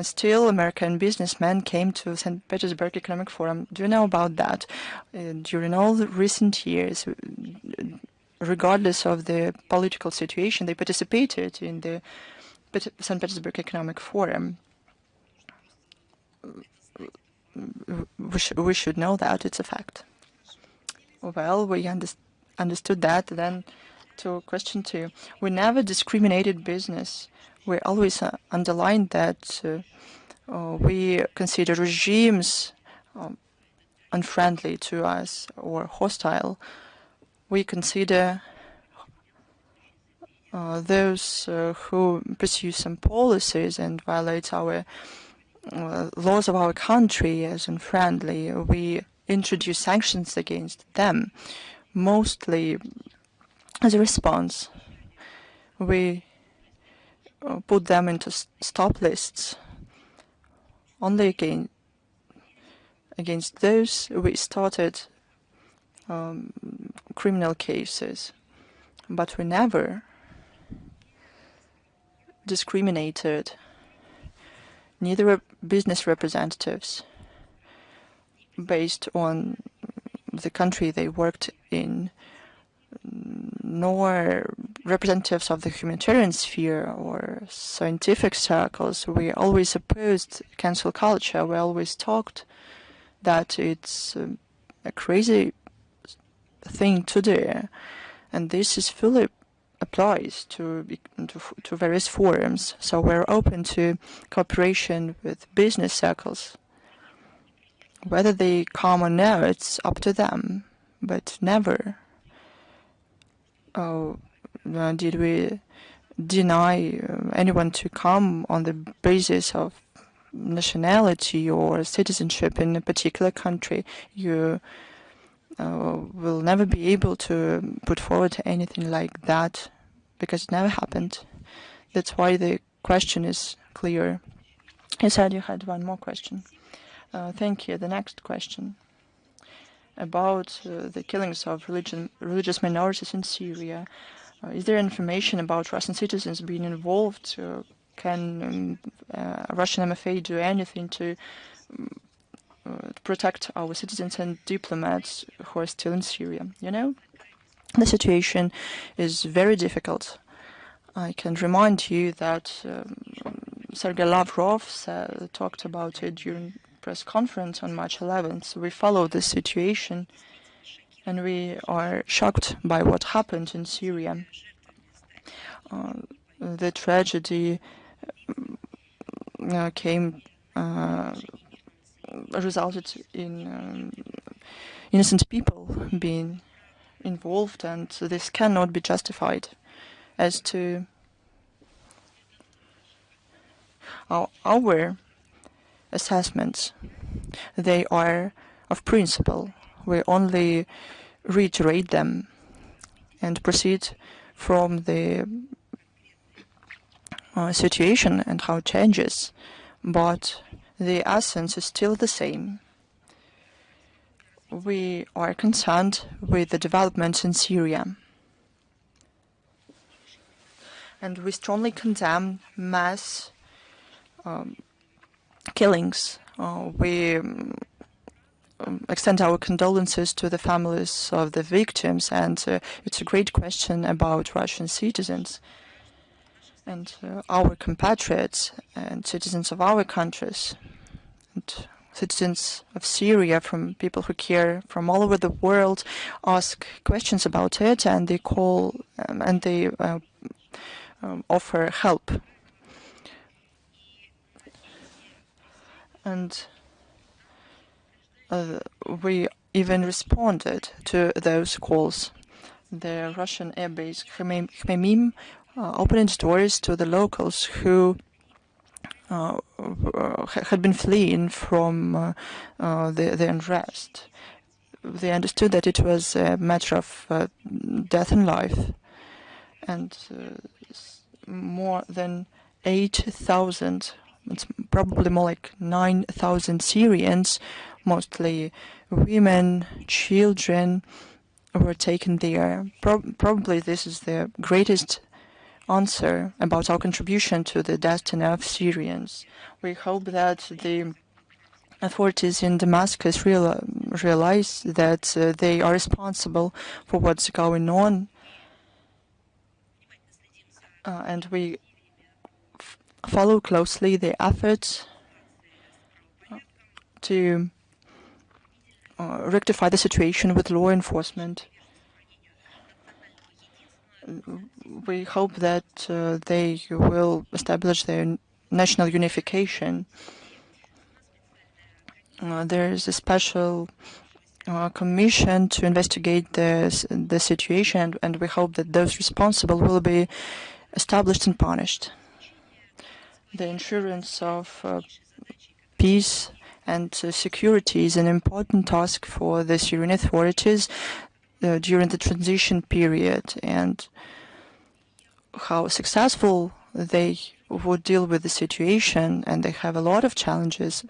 still American businessmen came to St. Petersburg Economic Forum. Do you know about that? During all the recent years, regardless of the political situation, they participated in the St. Petersburg Economic Forum. We should know that. It's a fact. Well, we understood that. Then to question two, we never discriminated business. We always underlined that we consider regimes unfriendly to us or hostile. We consider those who pursue some policies and violate our laws of our country as unfriendly. We introduce sanctions against them, mostly as a response. We put them into stop lists. Only against those we started criminal cases, but we never discriminated neither business representatives based on the country they worked in, nor representatives of the humanitarian sphere or scientific circles. We always opposed cancel culture. We always talked that it's a crazy thing to do, and this is fully applies to various forums. So we're open to cooperation with business circles. Whether they come or no, it's up to them, but never did we deny anyone to come on the basis of nationality or citizenship in a particular country. You will never be able to put forward anything like that because it never happened. That's why the question is clear. You said you had one more question. Thank you. The next question about the killings of religious minorities in Syria. Is there information about Russian citizens being involved? Can Russian MFA do anything to protect our citizens and diplomats who are still in Syria? You know, the situation is very difficult. I can remind you that Sergei Lavrov talked about it during press conference on March 11th. We follow the situation and we are shocked by what happened in Syria. The tragedy resulted in innocent people being involved, and this cannot be justified. As to our assessments, they are of principle. We only reiterate them and proceed from the situation and how it changes, but the essence is still the same. We are concerned with the developments in Syria, and we strongly condemn mass killings. We extend our condolences to the families of the victims, and it's a great question about Russian citizens and our compatriots and citizens of our countries and citizens of Syria, from people who care from all over the world, ask questions about it, and they call and they offer help. And we even responded to those calls. The Russian airbase Khmeimim opened its doors to the locals who had been fleeing from the unrest. They understood that it was a matter of death and life, and more than 8,000, it's probably more like 9,000 Syrians, mostly women, children, were taken there. Probably this is the greatest answer about our contribution to the destiny of Syrians. We hope that the authorities in Damascus realize that they are responsible for what's going on, and we follow closely the efforts to rectify the situation with law enforcement. We hope that they will establish their national unification. There is a special commission to investigate the situation, and we hope that those responsible will be established and punished. The insurance of peace and security is an important task for the Syrian authorities during the transition period, and how successful they would deal with the situation, and they have a lot of challenges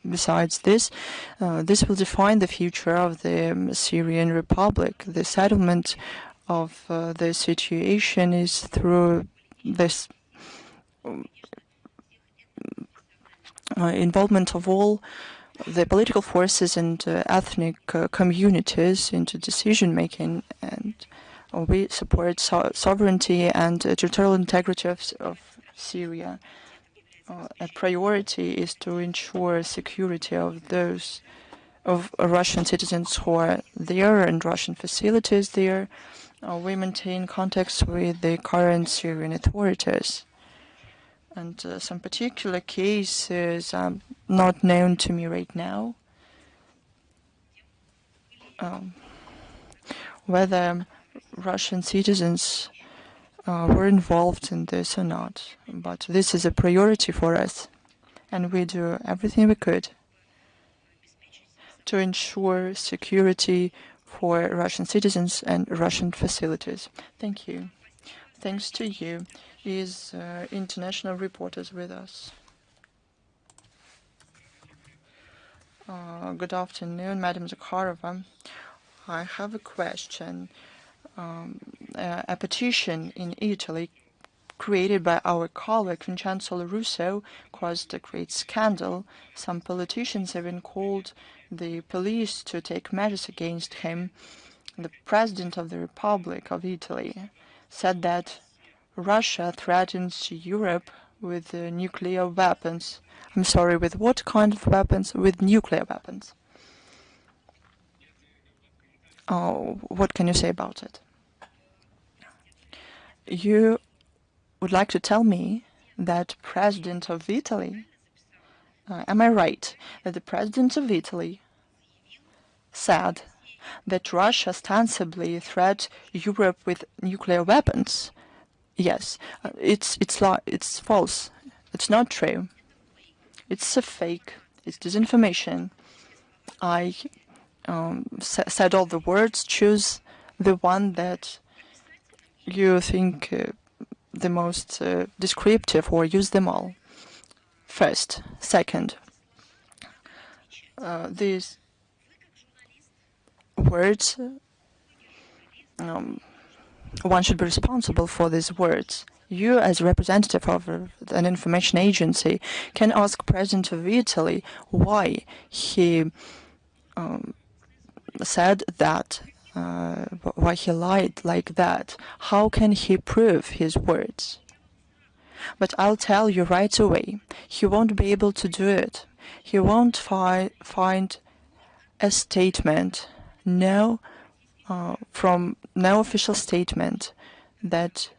besides this. This will define the future of the Syrian Republic. The settlement of the situation is through this involvement of all the political forces and ethnic communities into decision making, and we support sovereignty and territorial integrity of Syria. A priority is to ensure security of those Russian citizens who are there and Russian facilities there. We maintain contacts with the current Syrian authorities, and some particular cases are not known to me right now. Whether Russian citizens were involved in this or not, but this is a priority for us, and we do everything we could to ensure security for Russian citizens and Russian facilities. Thank you. Thanks to you. Is international reporters with us? Good afternoon, Madam Zakharova. I have a question. A petition in Italy created by our colleague Chancellor Russo caused a great scandal. Some politicians even called the police to take measures against him. The President of the Republic of Italy said that Russia threatens Europe with nuclear weapons. I'm sorry, with what kind of weapons? With nuclear weapons. What can you say about it? You would like to tell me that President of Italy, am I right, that the President of Italy said that Russia ostensibly threats Europe with nuclear weapons? Yes, it's false. It's not true. It's a fake. It's disinformation. I said all the words. Choose the one that you think the most descriptive, or use them all. First, second, these words, one should be responsible for these words. You, as a representative of an information agency, can ask President of Italy why he said that, why he lied like that. How can he prove his words? But I'll tell you right away, he won't be able to do it. He won't find a statement, from no official statement that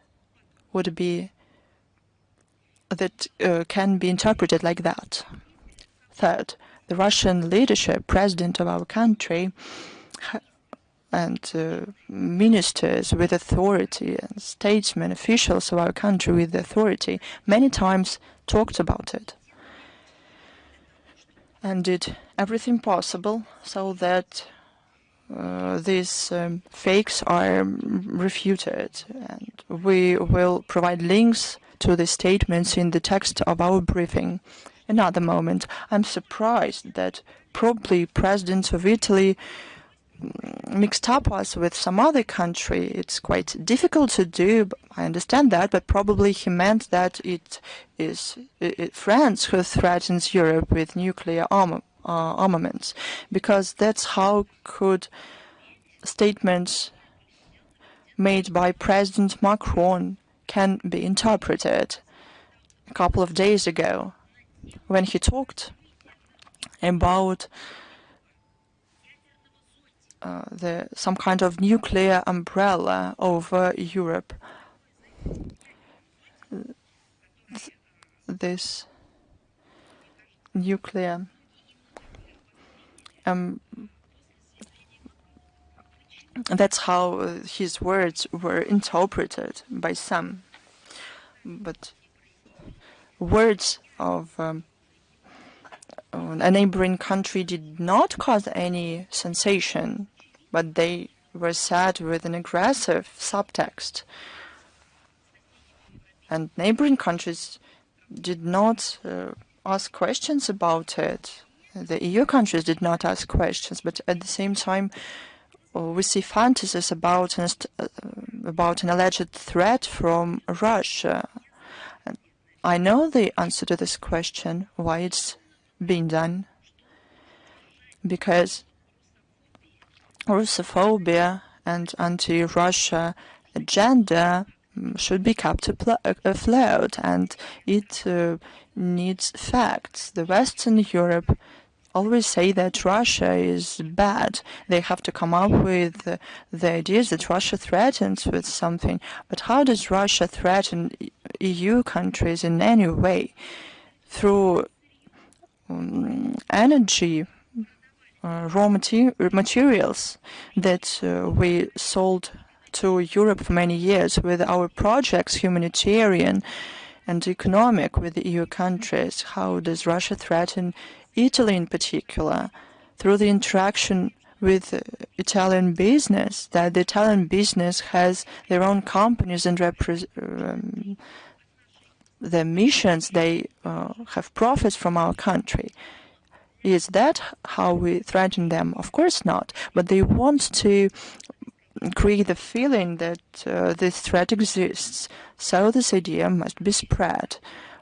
would be can be interpreted like that. Third, the Russian leadership, president of our country, and ministers with authority, and statesmen, officials of our country with authority, many times talked about it and did everything possible so that these fakes are refuted, and we will provide links to the statements in the text of our briefing. Another moment, I'm surprised that probably President of Italy mixed up us with some other country. It's quite difficult to do, I understand that, but probably he meant that it is France who threatens Europe with nuclear armaments, because that's how could statements made by President Macron can be interpreted. A couple of days ago, when he talked about some kind of nuclear umbrella over Europe. This nuclear that's how his words were interpreted by some. But words of a neighboring country did not cause any sensation, but they were said with an aggressive subtext. And neighboring countries did not ask questions about it. The EU countries did not ask questions, but at the same time, we see fantasies about an alleged threat from Russia. And I know the answer to this question, why it's being done, because Russophobia and anti-Russia agenda should be kept afloat, and it needs facts. The Western Europe always say that Russia is bad. They have to come up with the ideas that Russia threatens with something. But how does Russia threaten EU countries in any way? Through energy, raw materials that we sold to Europe for many years with our projects, humanitarian and economic, with the EU countries. How does Russia threaten Italy in particular? Through the interaction with Italian business, that the Italian business has their own companies and their missions, they have profits from our country. Is that how we threaten them? Of course not. But they want to create the feeling that this threat exists. So this idea must be spread.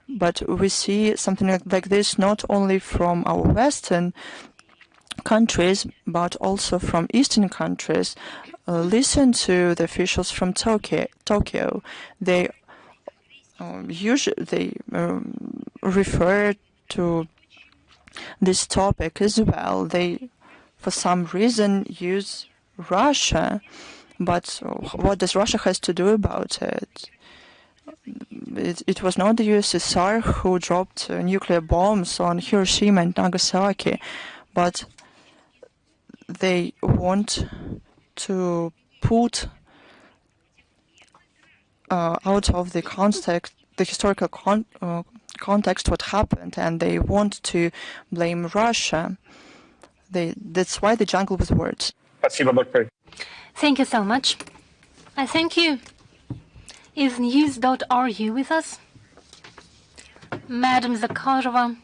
But we see something like this not only from our Western countries, but also from Eastern countries. Listen to the officials from Tokyo. They usually refer to this topic as well. They, for some reason, use Russia, but what does Russia has to do about it? It was not the USSR who dropped nuclear bombs on Hiroshima and Nagasaki, but they want to put out of the context, the historical context, what happened, and they want to blame Russia. That's why they jungle with words. Thank you so much. I thank you. Is news.ru with us? Madam Zakharova,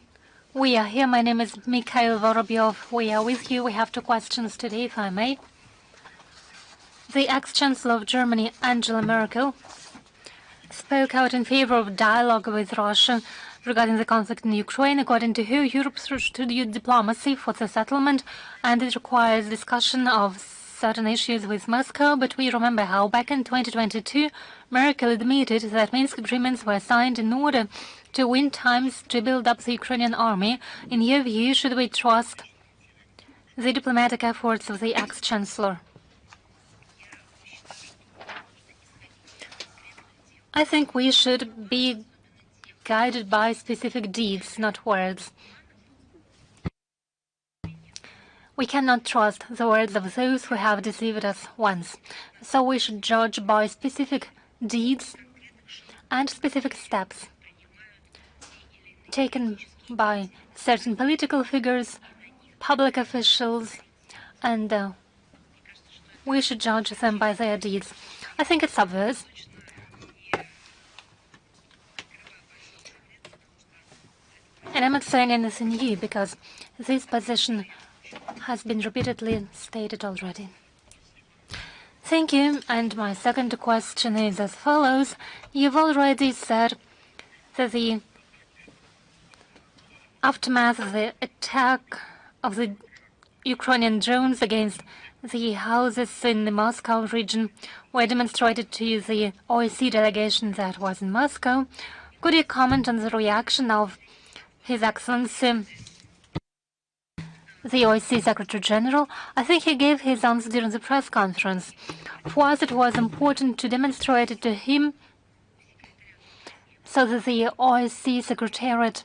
we are here. My name is Mikhail Vorobyov. We are with you. We have two questions today, if I may. The ex-Chancellor of Germany, Angela Merkel, spoke out in favor of dialogue with Russia regarding the conflict in Ukraine. According to her, Europe should use diplomacy for the settlement, and it requires discussion of certain issues with Moscow. But we remember how back in 2022, Merkel admitted that Minsk agreements were signed in order to win times to build up the Ukrainian army. In your view, should we trust the diplomatic efforts of the ex-Chancellor? I think we should be guided by specific deeds, not words. We cannot trust the words of those who have deceived us once. So we should judge by specific deeds and specific steps taken by certain political figures, public officials, and we should judge them by their deeds. I think it's obvious And I'm not saying anything new because this position has been repeatedly stated already. Thank you. And my second question is as follows. You've already said that the aftermath of the attack of the Ukrainian drones against the houses in the Moscow region were demonstrated to the OSCE delegation that was in Moscow. Could you comment on the reaction of His Excellency, the OSCE Secretary General? I think he gave his answer during the press conference. For us, it was important to demonstrate it to him so that the OSCE Secretariat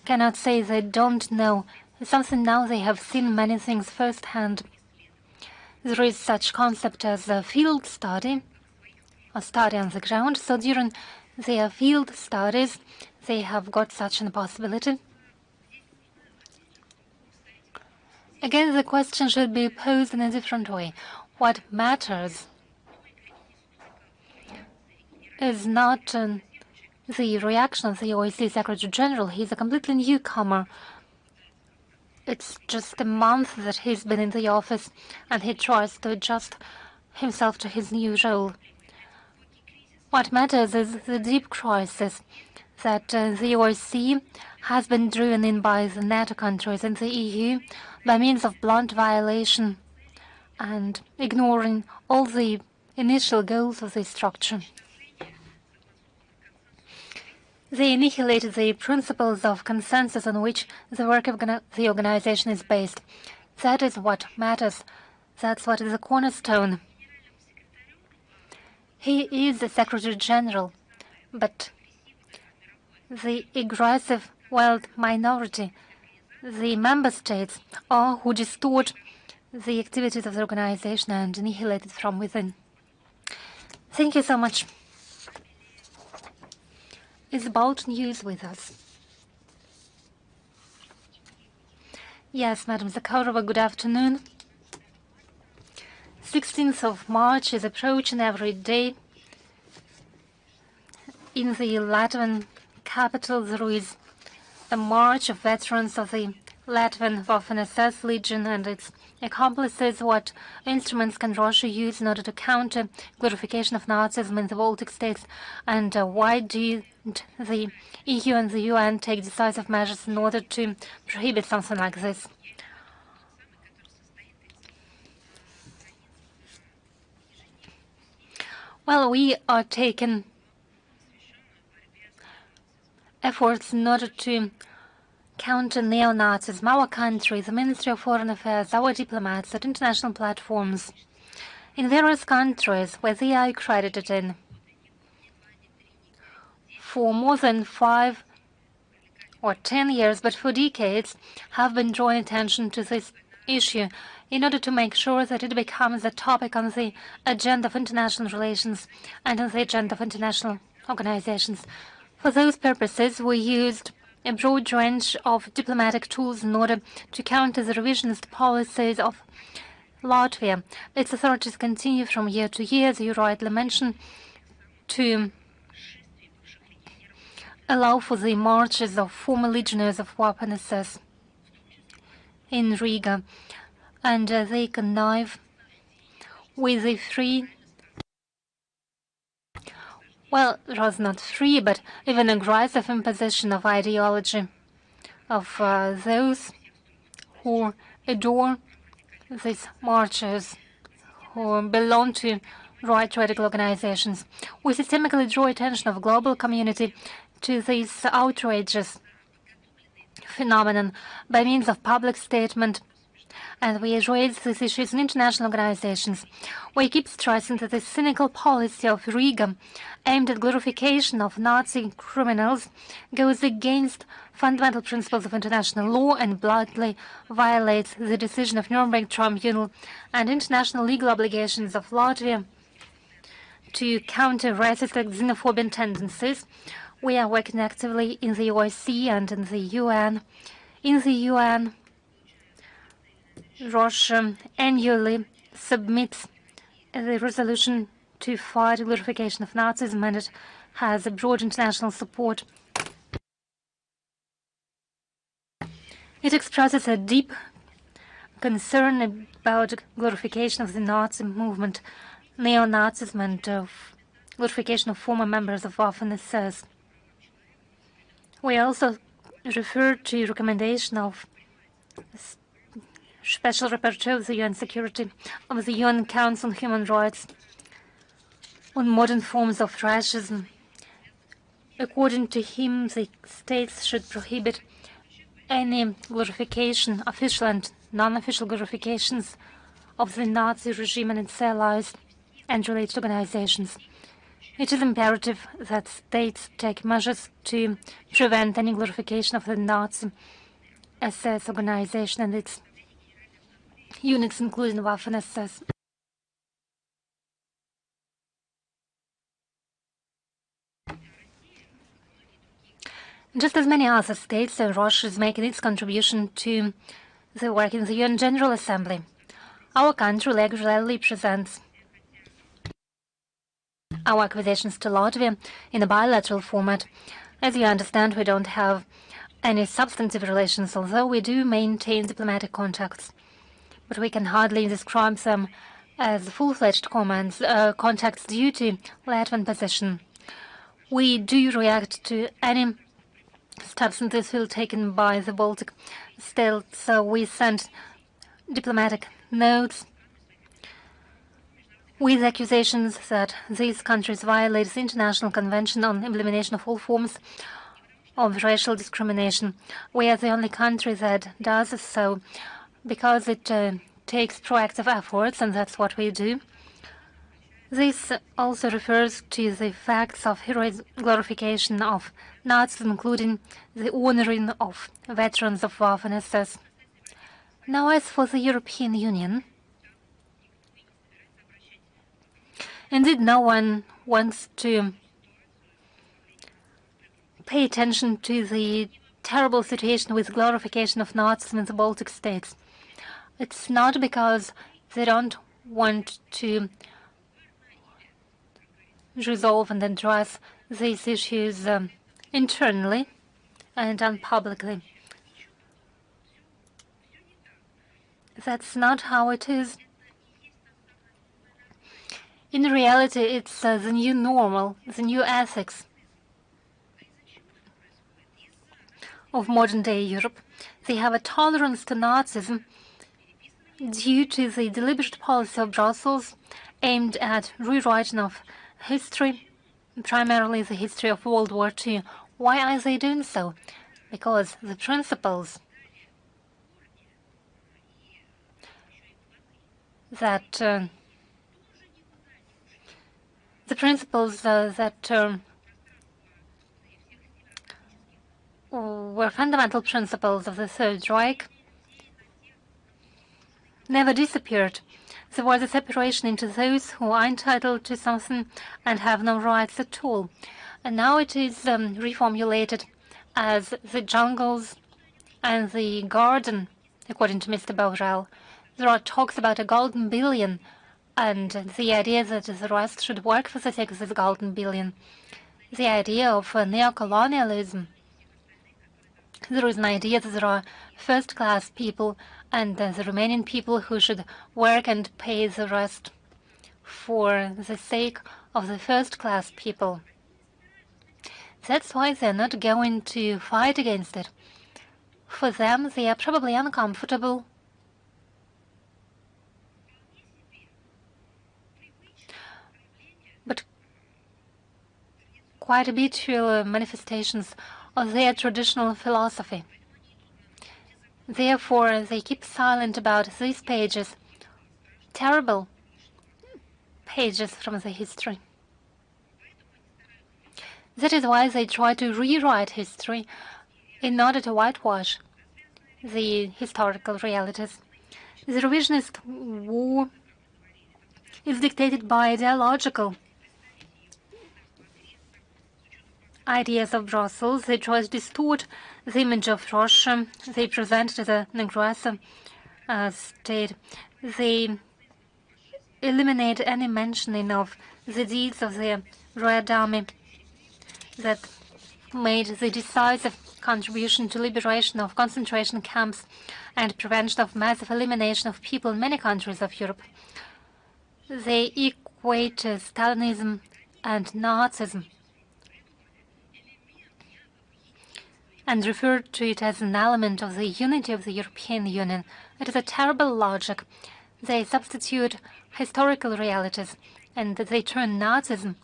cannot say they don't know something now. They have seen many things firsthand. There is such concept as a field study, a study on the ground. So during their field studies, they have got such a possibility. Again, the question should be posed in a different way. What matters is not the reaction of the OSCE Secretary General. He's a completely newcomer. It's just a month that he's been in the office, and he tries to adjust himself to his new role. What matters is the deep crisis that the OSCE has been driven in by the NATO countries and the EU by means of blunt violation and ignoring all the initial goals of the structure. They annihilated the principles of consensus on which the work of the organization is based. That is what matters. That's what is the cornerstone. He is the Secretary General, but the aggressive wild minority, the member states, are who distort the activities of the organization and annihilate it from within. Thank you so much. Is Baltic News with us? Yes, Madam Zakharova, good afternoon. 16th of March is approaching every day. In the Latvian capital, there is a march of veterans of the Latvian Waffen-SS Legion and its accomplices. What instruments can Russia use in order to counter glorification of Nazism in the Baltic states? And why didn't the EU and the UN take decisive measures in order to prohibit something like this? Well, we are taking efforts in order to counter neo-Nazism. Our country, the Ministry of Foreign Affairs, our diplomats at international platforms in various countries where they are accredited in for more than 5 or 10 years, but for decades, have been drawing attention to this issue in order to make sure that it becomes a topic on the agenda of international relations and on the agenda of international organizations. For those purposes, we used a broad range of diplomatic tools in order to counter the revisionist policies of Latvia. Its authorities continue from year to year, as you rightly mentioned, to allow for the marches of former legionnaires of Waffen-SS in Riga, and they connive with a free, well, it was not free, but even aggressive imposition of ideology of those who adore these marchers, who belong to right radical organizations. We systemically draw attention of global community to this outrageous phenomenon by means of public statement, and we raise these issues in international organizations. We keep stressing that the cynical policy of Riga, aimed at glorification of Nazi criminals, goes against fundamental principles of international law and bluntly violates the decision of Nuremberg Tribunal and international legal obligations of Latvia to counter racist and xenophobic tendencies. We are working actively in the OSCE and in the UN. In the UN, Russia annually submits the resolution to fight glorification of Nazism, and it has a broad international support. It expresses a deep concern about glorification of the Nazi movement, neo-Nazism, and glorification of former members of Waffen-SS. We also refer to recommendation of Special Rapporteur of the UN Security of the UN Council on Human Rights on modern forms of fascism. According to him, the states should prohibit any glorification, official and non-official glorifications of the Nazi regime and its allies and related organizations. It is imperative that states take measures to prevent any glorification of the Nazi SS organization and its units, including Waffen-SS. Just as many other states, Russia is making its contribution to the work in the UN General Assembly. Our country regularly presents our accusations to Latvia in a bilateral format. As you understand, we don't have any substantive relations, although we do maintain diplomatic contacts. But we can hardly describe them as full-fledged contacts due to Latvian position. We do react to any steps in this field taken by the Baltic states, so we sent diplomatic notes with accusations that these countries violate the International Convention on Elimination of All Forms of Racial Discrimination. We are the only country that does so because it takes proactive efforts, and that's what we do. This also refers to the facts of heroic glorification of Nazism, including the honoring of veterans of Waffen-SS. Now, as for the European Union, indeed, no one wants to pay attention to the terrible situation with glorification of Nazism in the Baltic states. It's not because they don't want to resolve and address these issues internally and unpublicly. That's not how it is. In reality, it's the new normal, the new ethics of modern-day Europe. They have a tolerance to Nazism due to the deliberate policy of Brussels aimed at rewriting of history, primarily the history of World War II. Why are they doing so? Because the principles that were fundamental principles of the Third Reich never disappeared. There was a separation into those who are entitled to something and have no rights at all. And now it is reformulated as the jungles and the garden, according to Mr. Borrell. There are talks about a golden billion, and the idea that the West should work for the sake of this golden billion. The idea of neo-colonialism. There is an idea that there are first-class people and the Romanian people who should work and pay the rest for the sake of the first-class people. That's why they're not going to fight against it. For them, they are probably uncomfortable. But quite habitual manifestations of their traditional philosophy. Therefore, they keep silent about these pages, terrible pages from the history. That is why they try to rewrite history in order to whitewash the historical realities. The revisionist war is dictated by ideological ideas of Brussels. They try to distort the image of Russia. They present it as an aggressive state. They eliminate any mentioning of the deeds of the Red Army that made the decisive contribution to liberation of concentration camps and prevention of massive elimination of people in many countries of Europe. They equate Stalinism and Nazism and refer to it as an element of the unity of the European Union. It is a terrible logic. They substitute historical realities and they turn Nazism.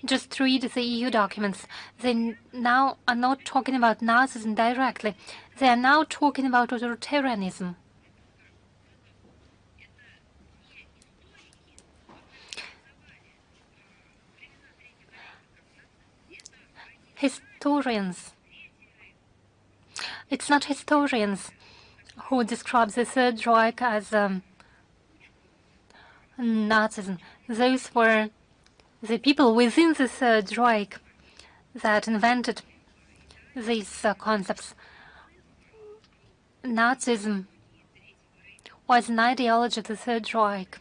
Just read the EU documents. They now are not talking about Nazism directly. They are now talking about authoritarianism. Historians. It's not historians who describe the Third Reich as Nazism. Those were the people within the Third Reich that invented these concepts. Nazism was an ideology of the Third Reich.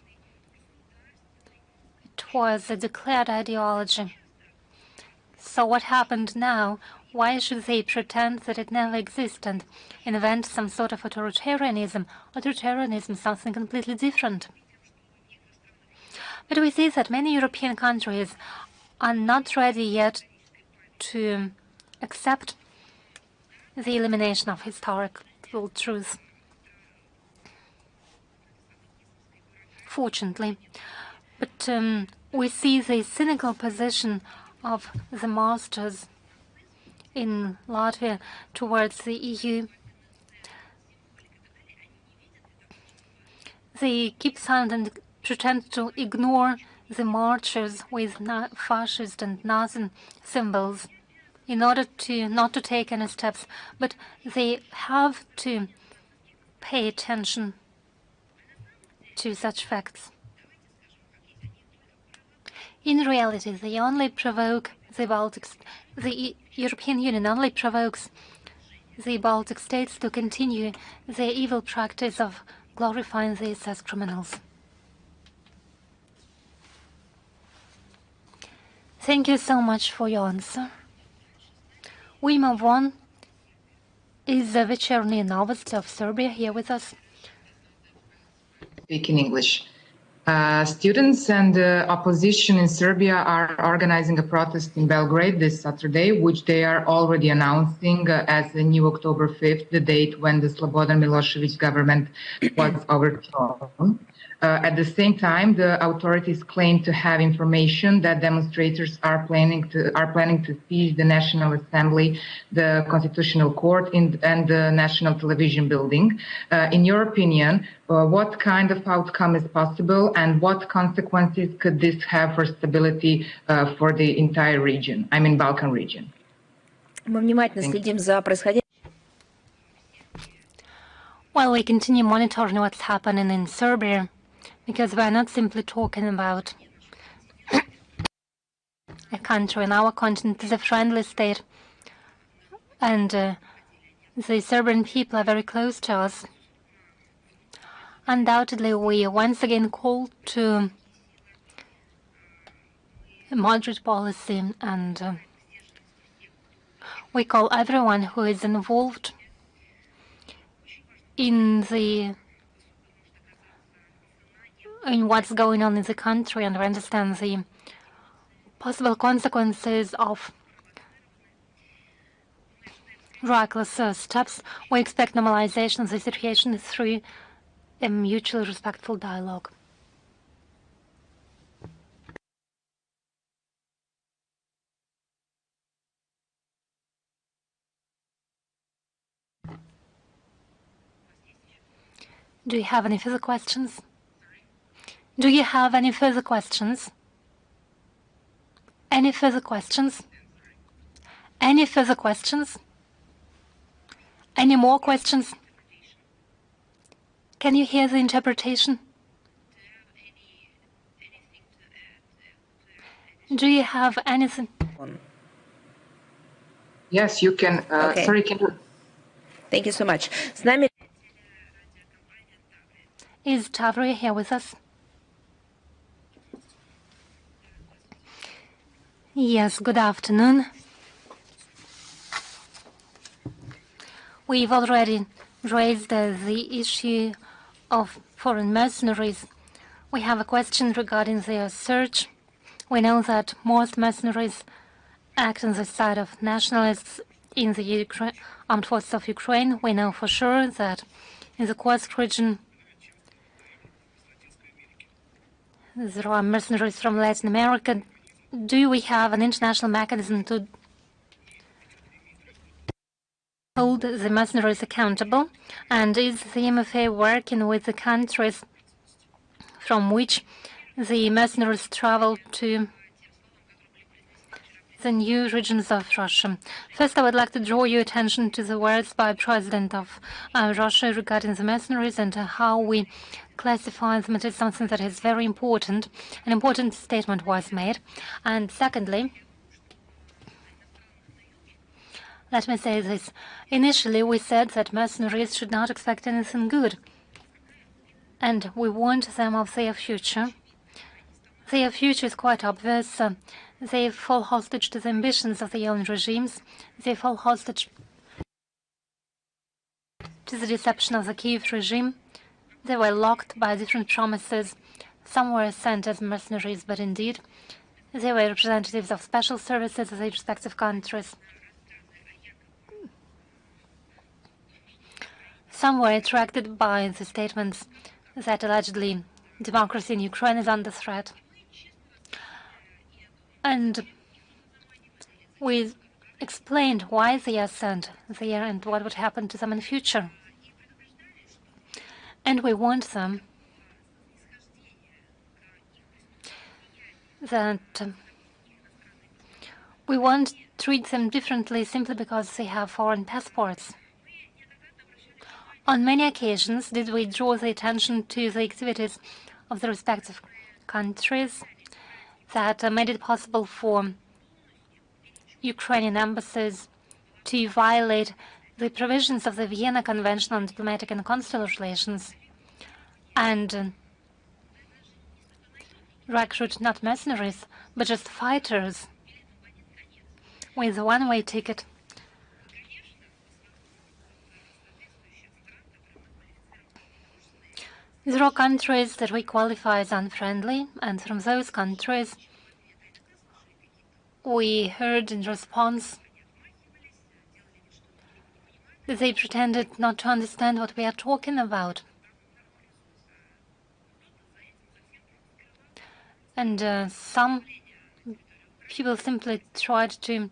It was a declared ideology. So what happened now? Why should they pretend that it never existed and invent some sort of authoritarianism? Authoritarianism is something completely different. But we see that many European countries are not ready yet to accept the elimination of historical truth. Fortunately. But we see the cynical position of the masters in Latvia towards the EU. They keep silent and pretend to ignore the marches with fascist and Nazi symbols in order not to take any steps, but they have to pay attention to such facts. In reality, they only provoke the Baltics. The European Union only provokes the Baltic states to continue their evil practice of glorifying these as criminals. Thank you so much for your answer. We move on. Is the Večernje Novosti of Serbia here with us? Speak in English. Students and opposition in Serbia are organizing a protest in Belgrade this Saturday, which they are already announcing as the new October 5th, the date when the Slobodan Milosevic government was overthrown. At the same time, the authorities claim to have information that demonstrators are planning to seize the National Assembly, the Constitutional Court, and the National Television building. In your opinion, what kind of outcome is possible, and what consequences could this have for stability for the entire region? I mean, Balkan region. Мы внимательно следим за происходящим. Well, we continue monitoring what's happening in Serbia, because we're not simply talking about a country on our continent. Is a friendly state, and the Serbian people are very close to us. Undoubtedly, we once again call to a moderate policy, and we call everyone who is involved in what's going on in the country and understand the possible consequences of reckless steps. We expect normalization of the situation through a mutually respectful dialogue. Do you have any further questions? Do you have any further questions? Any further questions? Any further questions? Any more questions? Can you hear the interpretation? Do you have anything? Yes, you can. Okay. Sorry, can you? Thank you so much. С нами Is Tavria here with us? Yes, good afternoon. We've already raised the issue of foreign mercenaries. We have a question regarding their search. We know that most mercenaries act on the side of nationalists in the armed forces of Ukraine. We know for sure that in the Kursk region there are mercenaries from Latin America. Do we have an international mechanism to hold the mercenaries accountable? And is the MFA working with the countries from which the mercenaries travel to the new regions of Russia? First, I would like to draw your attention to the words by President of Russia regarding the mercenaries and how we classify them. It is something that is very important. An important statement was made. And secondly, let me say this. Initially, we said that mercenaries should not expect anything good, and we warned them of their future. Their future is quite obvious. They fall hostage to the ambitions of their own regimes. They fall hostage to the deception of the Kiev regime. They were locked by different promises. Some were sent as mercenaries, but indeed, they were representatives of special services of their respective countries. Some were attracted by the statements that allegedly democracy in Ukraine is under threat. And we explained why they are sent there and what would happen to them in the future. And we warned them that we won't treat them differently simply because they have foreign passports. On many occasions did we draw the attention to the activities of the respective countries that made it possible for Ukrainian embassies to violate the provisions of the Vienna Convention on Diplomatic and Consular Relations and recruit not mercenaries, but just fighters with a one-way ticket. There are countries that we qualify as unfriendly, and from those countries we heard in response that they pretended not to understand what we are talking about. And some people simply tried to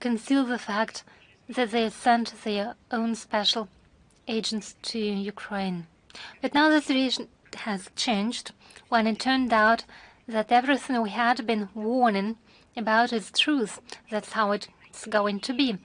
conceal the fact that they sent their own special agents to Ukraine. But now the situation has changed when it turned out that everything we had been warning about is truth. That's how it's going to be.